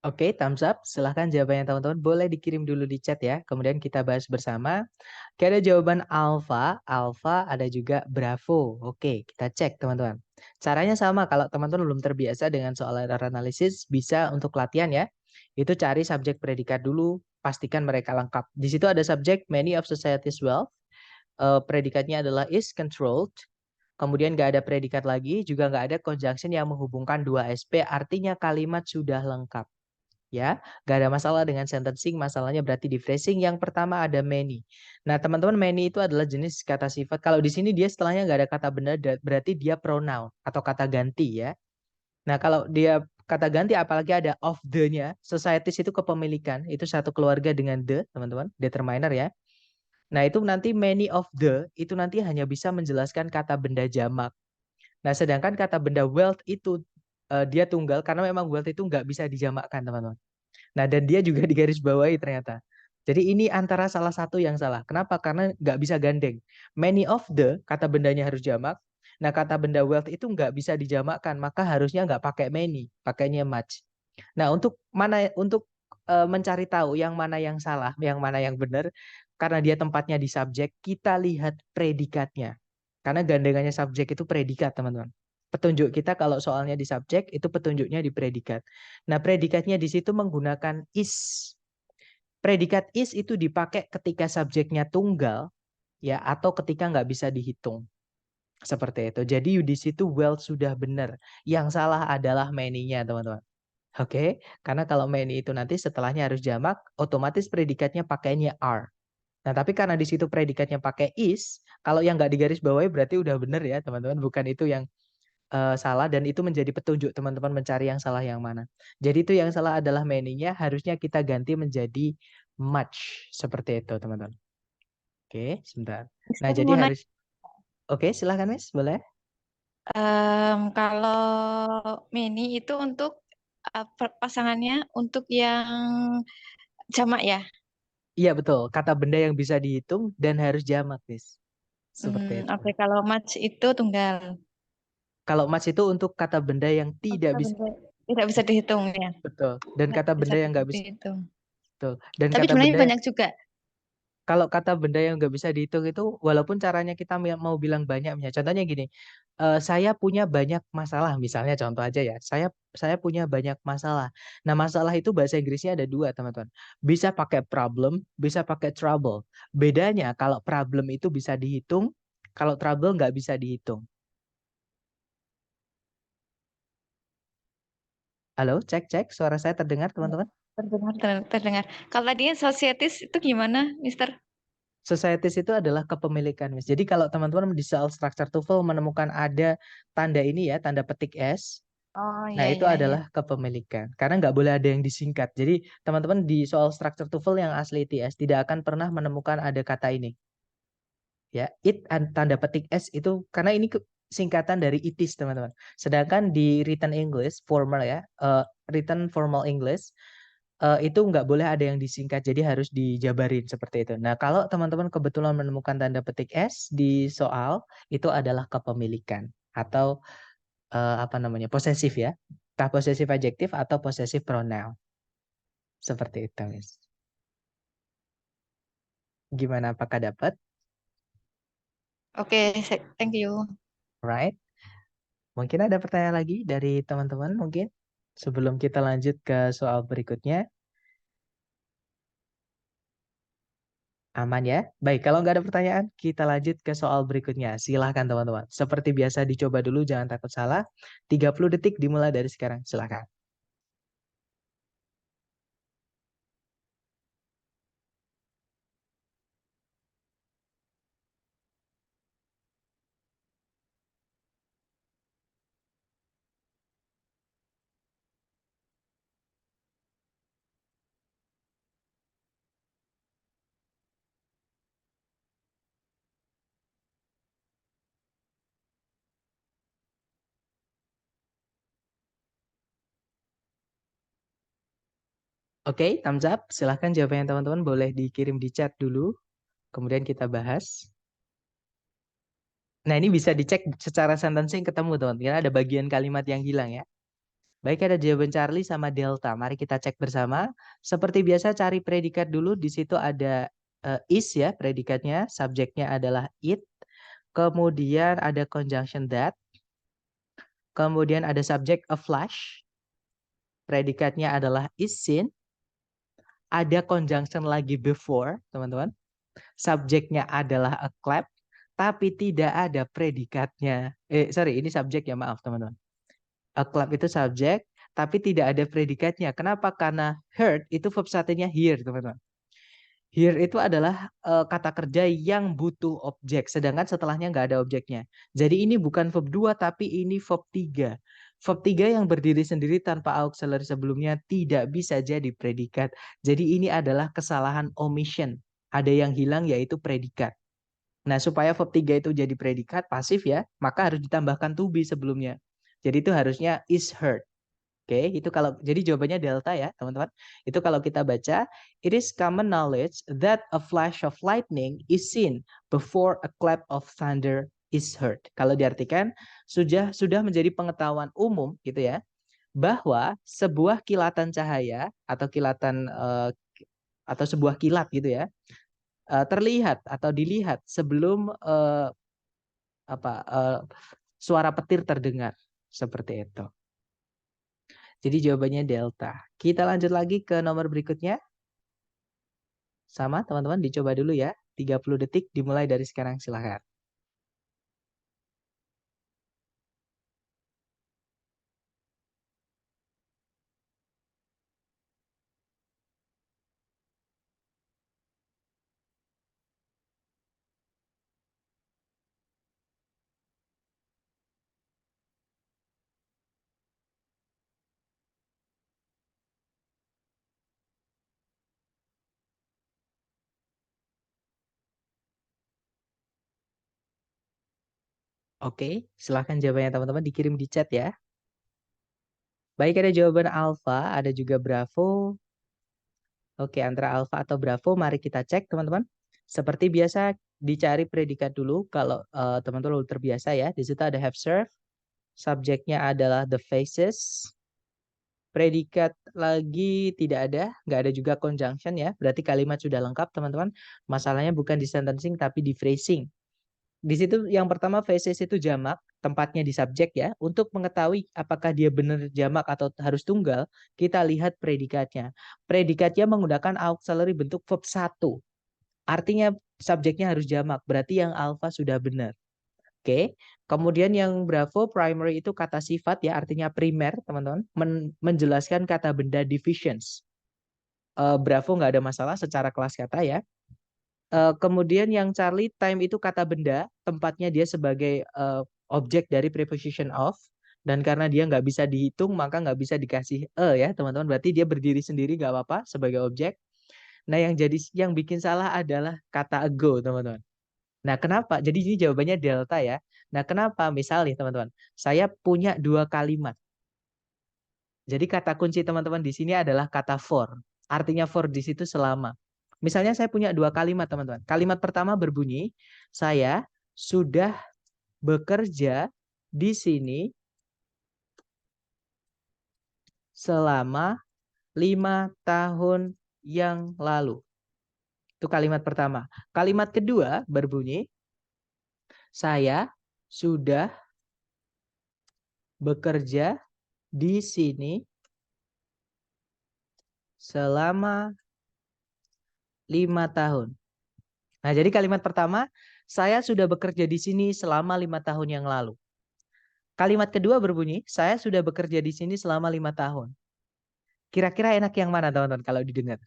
Oke, thumbs up. Silahkan jawabannya teman-teman. Boleh dikirim dulu di chat ya. Kemudian kita bahas bersama. Oke, ada jawaban alpha. Alpha ada juga bravo. Oke, kita cek teman-teman. Caranya sama. Kalau teman-teman belum terbiasa dengan soal error analysis, bisa untuk latihan ya. Itu cari subjek predikat dulu. Pastikan mereka lengkap. Di situ ada subjek many of society's wealth. Predikatnya adalah is controlled. Kemudian nggak ada predikat lagi. Juga nggak ada conjunction yang menghubungkan dua SP. Artinya kalimat sudah lengkap. Ya, gak ada masalah dengan sentencing, masalahnya berarti di phrasing. Yang pertama ada many. Nah, teman-teman, many itu adalah jenis kata sifat. Kalau di sini dia setelahnya gak ada kata benda, berarti dia pronoun atau kata ganti ya. Nah, kalau dia kata ganti apalagi ada of the-nya, societies itu kepemilikan, itu satu keluarga dengan the, teman-teman, determiner ya. Nah, itu nanti many of the, itu nanti hanya bisa menjelaskan kata benda jamak. Nah, sedangkan kata benda wealth itu dia tunggal, karena memang wealth itu nggak bisa dijamakkan, teman-teman. Nah, dan dia juga digarisbawahi ternyata. Jadi ini antara salah satu yang salah. Kenapa? Karena nggak bisa gandeng. Many of the, kata bendanya harus jamak. Nah, kata benda wealth itu nggak bisa dijamakkan. Maka harusnya nggak pakai many, pakainya much. Nah, untuk mencari tahu yang mana yang salah, yang mana yang benar, karena dia tempatnya di subjek, kita lihat predikatnya. Karena gandengannya subjek itu predikat, teman-teman. Petunjuk kita kalau soalnya di subjek, itu petunjuknya di predikat. Nah, predikatnya di situ menggunakan is. Predikat is itu dipakai ketika subjeknya tunggal, ya, atau ketika nggak bisa dihitung. Seperti itu. Jadi di situ wealth sudah benar. Yang salah adalah many-nya, teman-teman. Oke, karena kalau many itu nanti setelahnya harus jamak, otomatis predikatnya pakainya are. Nah, tapi karena di situ predikatnya pakai is, kalau yang nggak digaris bawahi berarti udah benar ya, teman-teman. Bukan itu yang salah, dan itu menjadi petunjuk teman-teman mencari yang salah yang mana. Jadi itu yang salah adalah many-nya, harusnya kita ganti menjadi much. Seperti itu, teman-teman. Oke, sebentar. Nah, jadi harus... Oke, silahkan, Miss. Boleh?
Kalau many itu untuk pasangannya untuk yang jamak ya.
Iya, betul. Kata benda yang bisa dihitung dan harus jamak, Miss. Seperti itu.
Oke, kalau much itu tunggal.
Kalau much itu untuk kata benda yang tidak bisa...
Tidak bisa dihitung ya.
Betul. Dan kata benda yang nggak bisa
dihitung.
betul. Dan
Tapi
kata
sebenarnya
benda
banyak juga.
kalau kata benda yang nggak bisa dihitung itu, walaupun caranya kita mau bilang banyak, misalnya contohnya gini, saya punya banyak masalah, misalnya contoh aja ya, saya punya banyak masalah. Nah, masalah itu bahasa Inggrisnya ada dua, teman-teman. Bisa pakai problem, bisa pakai trouble. Bedanya kalau problem itu bisa dihitung, kalau trouble nggak bisa dihitung. Halo, cek, suara saya terdengar, teman-teman?
Terdengar. Kalau tadinya societies itu gimana, Mister?
Societies itu adalah kepemilikan, Miss. Jadi kalau teman-teman di soal structure TOEFL menemukan ada tanda ini ya, tanda petik S,
Oh
nah
iya
itu
iya iya.
adalah kepemilikan. Karena nggak boleh ada yang disingkat. Jadi teman-teman di soal structure TOEFL yang asli ITS tidak akan pernah menemukan ada kata ini. Ya, tanda petik S itu karena ini singkatan dari ITIS, teman-teman. Sedangkan di written English formal ya, written formal English itu nggak boleh ada yang disingkat, jadi harus dijabarin seperti itu. Nah, kalau teman-teman kebetulan menemukan tanda petik S di soal, itu adalah kepemilikan atau apa namanya, posesif ya. Kah posesif adjektif atau posesif pronoun. Seperti itu, Miss. Gimana, apakah dapat?
Oke, thank you.
Right? Mungkin ada pertanyaan lagi dari teman-teman mungkin sebelum kita lanjut ke soal berikutnya. Aman ya? Baik, kalau nggak ada pertanyaan, kita lanjut ke soal berikutnya. Silahkan teman-teman. Seperti biasa dicoba dulu, jangan takut salah. 30 detik dimulai dari sekarang. Silahkan. Oke, thumbs up. Silahkan jawabannya teman-teman boleh dikirim di chat dulu. Kemudian kita bahas. Nah, ini bisa dicek secara sentencing ketemu teman-teman. Karena ada bagian kalimat yang hilang ya. Baik, ada jawaban Charlie sama Delta. Mari kita cek bersama. Seperti biasa cari predikat dulu. Di situ ada is ya predikatnya. Subjeknya adalah it. Kemudian ada conjunction that. Kemudian ada subjek a flash. Predikatnya adalah is seen. Ada conjunction lagi before, teman-teman. Subjeknya adalah a clap. Tapi tidak ada predikatnya. Ini subjek ya, maaf teman-teman. A clap itu subjek, tapi tidak ada predikatnya. Kenapa? Karena heard itu verb satunya hear, teman-teman. Hear itu adalah kata kerja yang butuh objek, sedangkan setelahnya nggak ada objeknya. Jadi ini bukan verb 2, tapi ini verb 3. Verb 3 yang berdiri sendiri tanpa auxiliary sebelumnya tidak bisa jadi predikat. Jadi ini adalah kesalahan omission. Ada yang hilang yaitu predikat. Nah, supaya verb 3 itu jadi predikat pasif ya, maka harus ditambahkan to be sebelumnya. Jadi itu harusnya is heard. Oke, itu kalau jadi jawabannya delta ya, teman-teman. Itu kalau kita baca, it is common knowledge that a flash of lightning is seen before a clap of thunder is heard. Kalau diartikan sudah menjadi pengetahuan umum gitu ya, bahwa sebuah kilatan cahaya atau kilatan atau sebuah kilat gitu ya, terlihat atau dilihat sebelum suara petir terdengar, seperti itu. Jadi jawabannya delta. Kita lanjut lagi ke nomor berikutnya. Sama teman-teman dicoba dulu ya. 30 detik dimulai dari sekarang, silahkan. Oke, silahkan jawabannya teman-teman dikirim di chat ya. Baik, ada jawaban alfa, ada juga bravo. Oke, antara alfa atau bravo, mari kita cek teman-teman. Seperti biasa, dicari predikat dulu. Kalau teman-teman udah terbiasa ya, di situ ada have served. Subjeknya adalah the faces. Predikat lagi tidak ada, nggak ada juga conjunction ya. Berarti kalimat sudah lengkap teman-teman. Masalahnya bukan di sentencing tapi di phrasing. Di situ yang pertama faces itu jamak, tempatnya di subjek ya. Untuk mengetahui apakah dia benar jamak atau harus tunggal, kita lihat predikatnya. Predikatnya menggunakan auxiliary bentuk verb 1. Artinya subjeknya harus jamak, berarti yang alfa sudah benar. Oke, kemudian yang bravo primary itu kata sifat ya, artinya primer teman-teman, menjelaskan kata benda divisions. Bravo nggak ada masalah secara kelas kata ya. Kemudian yang Charlie time itu kata benda, tempatnya dia sebagai objek dari preposition of, dan karena dia nggak bisa dihitung maka nggak bisa dikasih ya teman-teman, berarti dia berdiri sendiri nggak apa-apa sebagai objek. Nah yang bikin salah adalah kata ago teman-teman. Nah, kenapa? Jadi ini jawabannya delta ya. Nah, kenapa? Misalnya teman-teman, saya punya 2 kalimat. Jadi kata kunci teman-teman di sini adalah kata for. Artinya for di situ selama. Misalnya saya punya 2 kalimat teman-teman. Kalimat pertama berbunyi, saya sudah bekerja di sini selama 5 tahun yang lalu. Itu kalimat pertama. Kalimat kedua berbunyi, saya sudah bekerja di sini selama 5 tahun. Nah, jadi kalimat pertama, saya sudah bekerja di sini selama 5 tahun yang lalu. Kalimat kedua berbunyi, saya sudah bekerja di sini selama 5 tahun. Kira-kira enak yang mana, teman-teman, kalau didengar?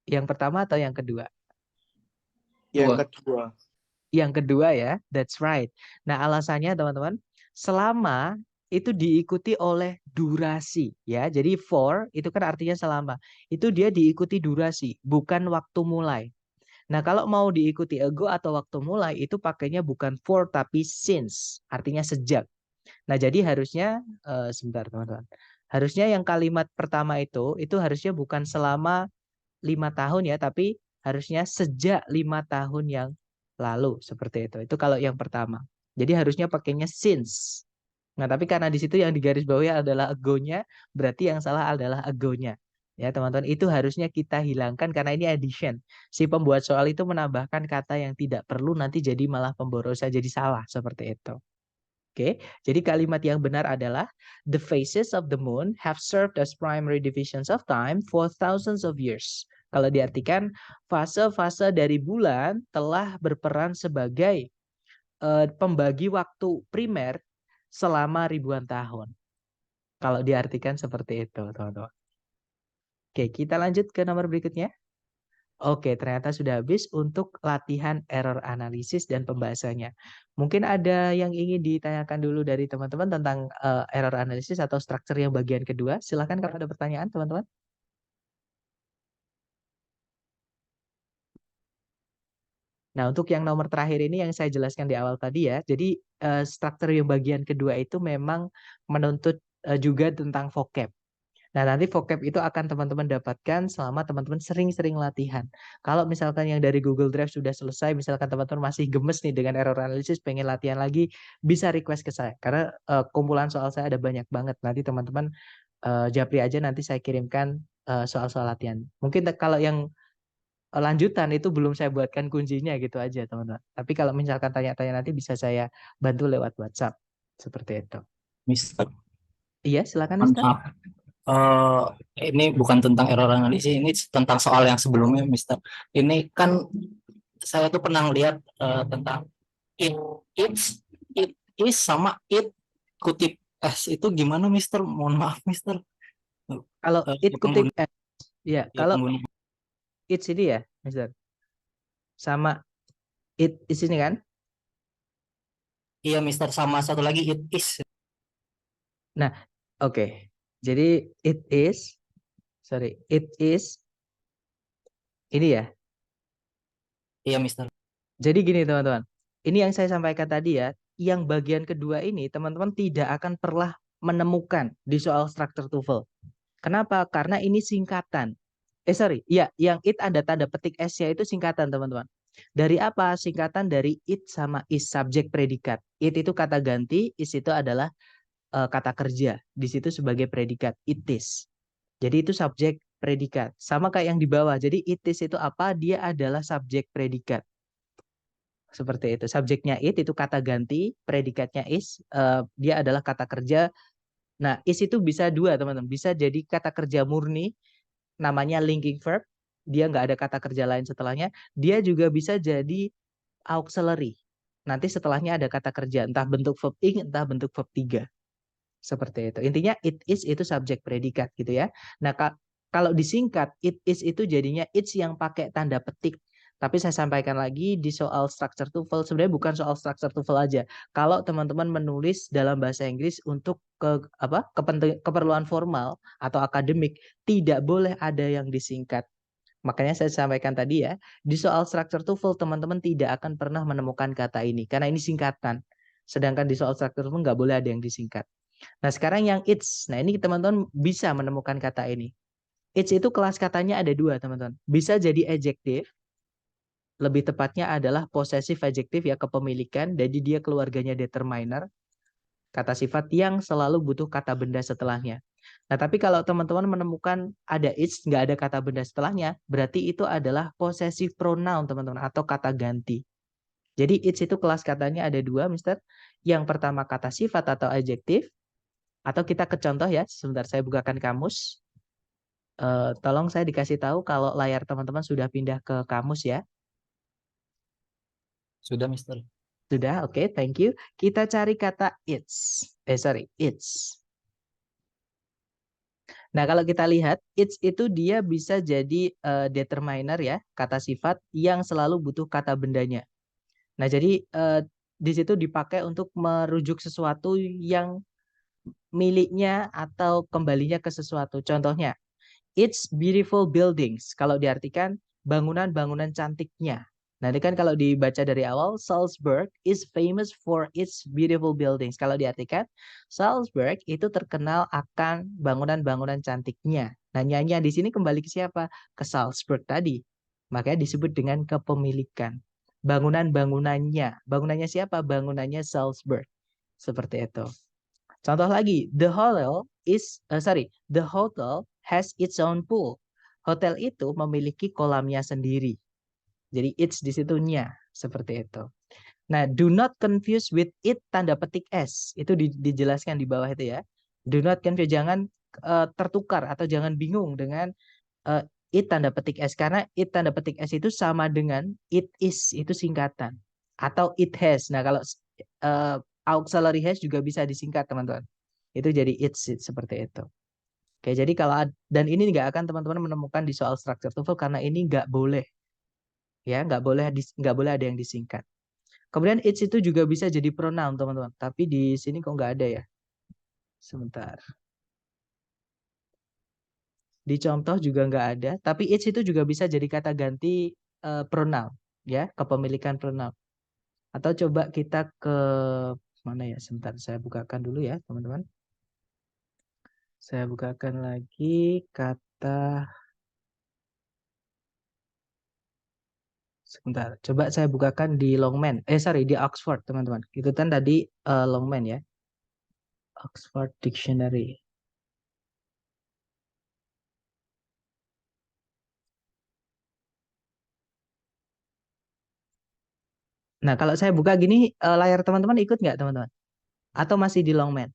Yang pertama atau yang kedua?
Yang kedua.
Yang kedua ya, that's right. Nah, alasannya teman-teman, selama itu diikuti oleh durasi ya. Jadi for itu kan artinya selama. Itu dia diikuti durasi, bukan waktu mulai. Nah, kalau mau diikuti ago atau waktu mulai itu pakainya bukan for tapi since, artinya sejak. Nah, jadi harusnya sebentar teman-teman. Harusnya yang kalimat pertama itu harusnya bukan selama 5 tahun ya, tapi harusnya sejak 5 tahun yang lalu seperti itu. Itu kalau yang pertama. Jadi harusnya pakainya since. Nah, tapi karena di situ yang digarisbawahi adalah ago-nya, berarti yang salah adalah ago-nya. Ya, teman-teman, itu harusnya kita hilangkan karena ini addition. Si pembuat soal itu menambahkan kata yang tidak perlu nanti jadi malah pemborosan, jadi salah seperti itu. Oke, jadi kalimat yang benar adalah the phases of the moon have served as primary divisions of time for thousands of years. Kalau diartikan fase-fase dari bulan telah berperan sebagai pembagi waktu primer selama ribuan tahun. Kalau diartikan seperti itu, teman-teman. Oke, kita lanjut ke nomor berikutnya. Oke, ternyata sudah habis untuk latihan error analisis dan pembahasannya. Mungkin ada yang ingin ditanyakan dulu dari teman-teman tentang error analisis atau structure yang bagian kedua. Silakan kalau ada pertanyaan, teman-teman. Nah, untuk yang nomor terakhir ini yang saya jelaskan di awal tadi ya. Jadi struktur yang bagian kedua itu memang menuntut juga tentang vocab. Nah, nanti vocab itu akan teman-teman dapatkan selama teman-teman sering-sering latihan. Kalau misalkan yang dari Google Drive sudah selesai, misalkan teman-teman masih gemes nih dengan error analysis, pengen latihan lagi, bisa request ke saya. Karena kumpulan soal saya ada banyak banget. Nanti teman-teman japri aja, nanti saya kirimkan soal-soal latihan. Mungkin kalau yang lanjutan itu belum saya buatkan kuncinya gitu aja teman-teman. Tapi kalau misalkan tanya-tanya nanti bisa saya bantu lewat WhatsApp. Seperti itu.
Mister,
Iya, silakan Mister.
maaf. Ini bukan tentang error analisis, ini tentang soal yang sebelumnya, Mister. Ini kan saya tuh pernah lihat tentang it, it is sama it kutip s itu gimana, Mister? Mohon maaf, Mister.
Kalau it kutip s, ya kalau
pengguna.
it's ini ya, Mister. Sama it di sini kan?
Iya, Mister, sama satu lagi it is.
Nah, oke. Jadi it is ini ya.
Iya, Mister.
Jadi gini teman-teman. Ini yang saya sampaikan tadi ya, yang bagian kedua ini teman-teman tidak akan pernah menemukan di soal structure TOEFL. Kenapa? Karena ini singkatan. Ya, yang it ada tanda petik S-nya itu singkatan, teman-teman. Dari apa? Singkatan dari it sama is, subjek predikat. It itu kata ganti, is itu adalah kata kerja. Di situ sebagai predikat, it is. Jadi itu subjek predikat. Sama kayak yang di bawah. Jadi it is itu apa? Dia adalah subjek predikat. Seperti itu. Subjeknya it itu kata ganti, predikatnya is, dia adalah kata kerja. Nah, is itu bisa dua, teman-teman. Bisa jadi kata kerja murni, namanya linking verb, dia nggak ada kata kerja lain setelahnya. Dia juga bisa jadi auxiliary. Nanti setelahnya ada kata kerja, entah bentuk verb ing, entah bentuk verb 3. Seperti itu. Intinya it is itu subjek predikat gitu ya. Nah, kalau disingkat it is itu jadinya it's yang pakai tanda petik. Tapi saya sampaikan lagi di soal structure TOEFL, sebenarnya bukan soal structure TOEFL aja. Kalau teman-teman menulis dalam bahasa Inggris untuk keperluan formal atau akademik, tidak boleh ada yang disingkat. Makanya saya sampaikan tadi ya, di soal structure TOEFL teman-teman tidak akan pernah menemukan kata ini, karena ini singkatan. Sedangkan di soal structure TOEFL nggak boleh ada yang disingkat. Nah, sekarang yang it's. Nah, ini teman-teman bisa menemukan kata ini. It's itu kelas katanya ada dua, teman-teman. Bisa jadi adjektif. Lebih tepatnya adalah possessive adjective ya, kepemilikan. Jadi dia keluarganya determiner. Kata sifat yang selalu butuh kata benda setelahnya. Nah, tapi kalau teman-teman menemukan ada its, nggak ada kata benda setelahnya, berarti itu adalah possessive pronoun, teman-teman, atau kata ganti. Jadi its itu kelas katanya ada dua, Mister. Yang pertama kata sifat atau adjektif, atau kita ke contoh ya, sebentar saya bukakan kamus. Tolong saya dikasih tahu kalau layar teman-teman sudah pindah ke kamus ya.
Sudah, Mister.
Sudah, oke, thank you. Kita cari kata its. Its. Nah, kalau kita lihat, its itu dia bisa jadi determiner ya, kata sifat yang selalu butuh kata bendanya. Nah, jadi di situ dipakai untuk merujuk sesuatu yang miliknya atau kembalinya ke sesuatu. Contohnya, it's beautiful buildings. Kalau diartikan bangunan-bangunan cantiknya. Nanti kan kalau dibaca dari awal, Salzburg is famous for its beautiful buildings. Kalau diartikan, Salzburg itu terkenal akan bangunan-bangunan cantiknya. Nah, nyanyi di sini kembali ke siapa? Ke Salzburg tadi. Makanya disebut dengan kepemilikan. Bangunan-bangunannya. Bangunannya siapa? Bangunannya Salzburg. Seperti itu. Contoh lagi, the hotel has its own pool. Hotel itu memiliki kolamnya sendiri. Jadi it's di situnya seperti itu. Nah, do not confuse with it tanda petik s. Itu dijelaskan di bawah itu ya. Do not confuse, jangan tertukar atau jangan bingung dengan it tanda petik s, karena it tanda petik s itu sama dengan it is, itu singkatan, atau it has. Nah, kalau auxiliary has juga bisa disingkat, teman-teman. Itu jadi it's seperti itu. Oke, jadi kalau dan ini nggak akan teman-teman menemukan di soal structure TOEFL karena ini nggak boleh, ya nggak boleh ada yang disingkat. Kemudian it's itu juga bisa jadi pronoun, teman-teman. Tapi di sini kok nggak ada ya? Sebentar. Di contoh juga nggak ada. Tapi it's itu juga bisa jadi kata ganti pronoun, ya, kepemilikan pronoun. Atau coba kita ke mana ya? Sebentar, saya bukakan dulu ya, teman-teman. Saya bukakan lagi kata. Sebentar, coba saya bukakan di Longman. Di Oxford, teman-teman. Itu kan tadi Longman ya. Oxford Dictionary. Nah, kalau saya buka gini, layar teman-teman ikut nggak, teman-teman? Atau masih di Longman?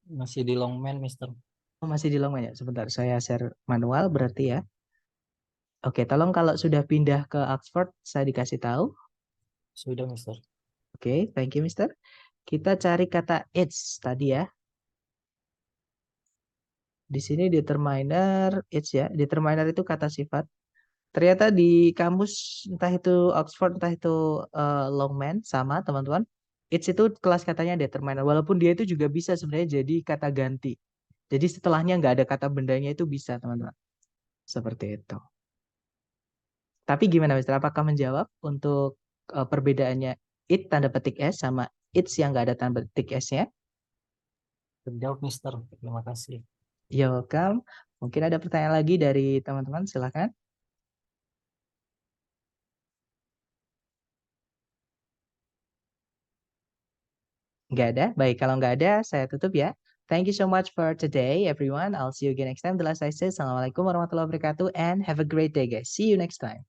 Masih di Longman, Mister.
Oh, masih di Longman ya. Sebentar, saya share manual berarti ya. Oke, tolong kalau sudah pindah ke Oxford, saya dikasih tahu.
Sudah, Mister.
Oke, thank you, Mister. Kita cari kata it's tadi ya. Di sini determiner it's ya. Determiner itu kata sifat. Ternyata di kamus entah itu Oxford entah itu Longman sama, teman-teman. It's itu kelas katanya determiner. Walaupun dia itu juga bisa sebenarnya jadi kata ganti. Jadi setelahnya nggak ada kata bendanya itu bisa, teman-teman. Seperti itu. Tapi gimana, Mister? Apakah menjawab untuk perbedaannya it tanda petik S sama it's yang nggak ada tanda petik S-nya?
Terjawab, Mister. Terima kasih.
You're welcome. Mungkin ada pertanyaan lagi dari teman-teman, silakan. Nggak ada? Baik, kalau nggak ada, saya tutup ya. Thank you so much for today, everyone. I'll see you again next time. The last I say, Assalamualaikum warahmatullahi wabarakatuh, and have a great day, guys. See you next time.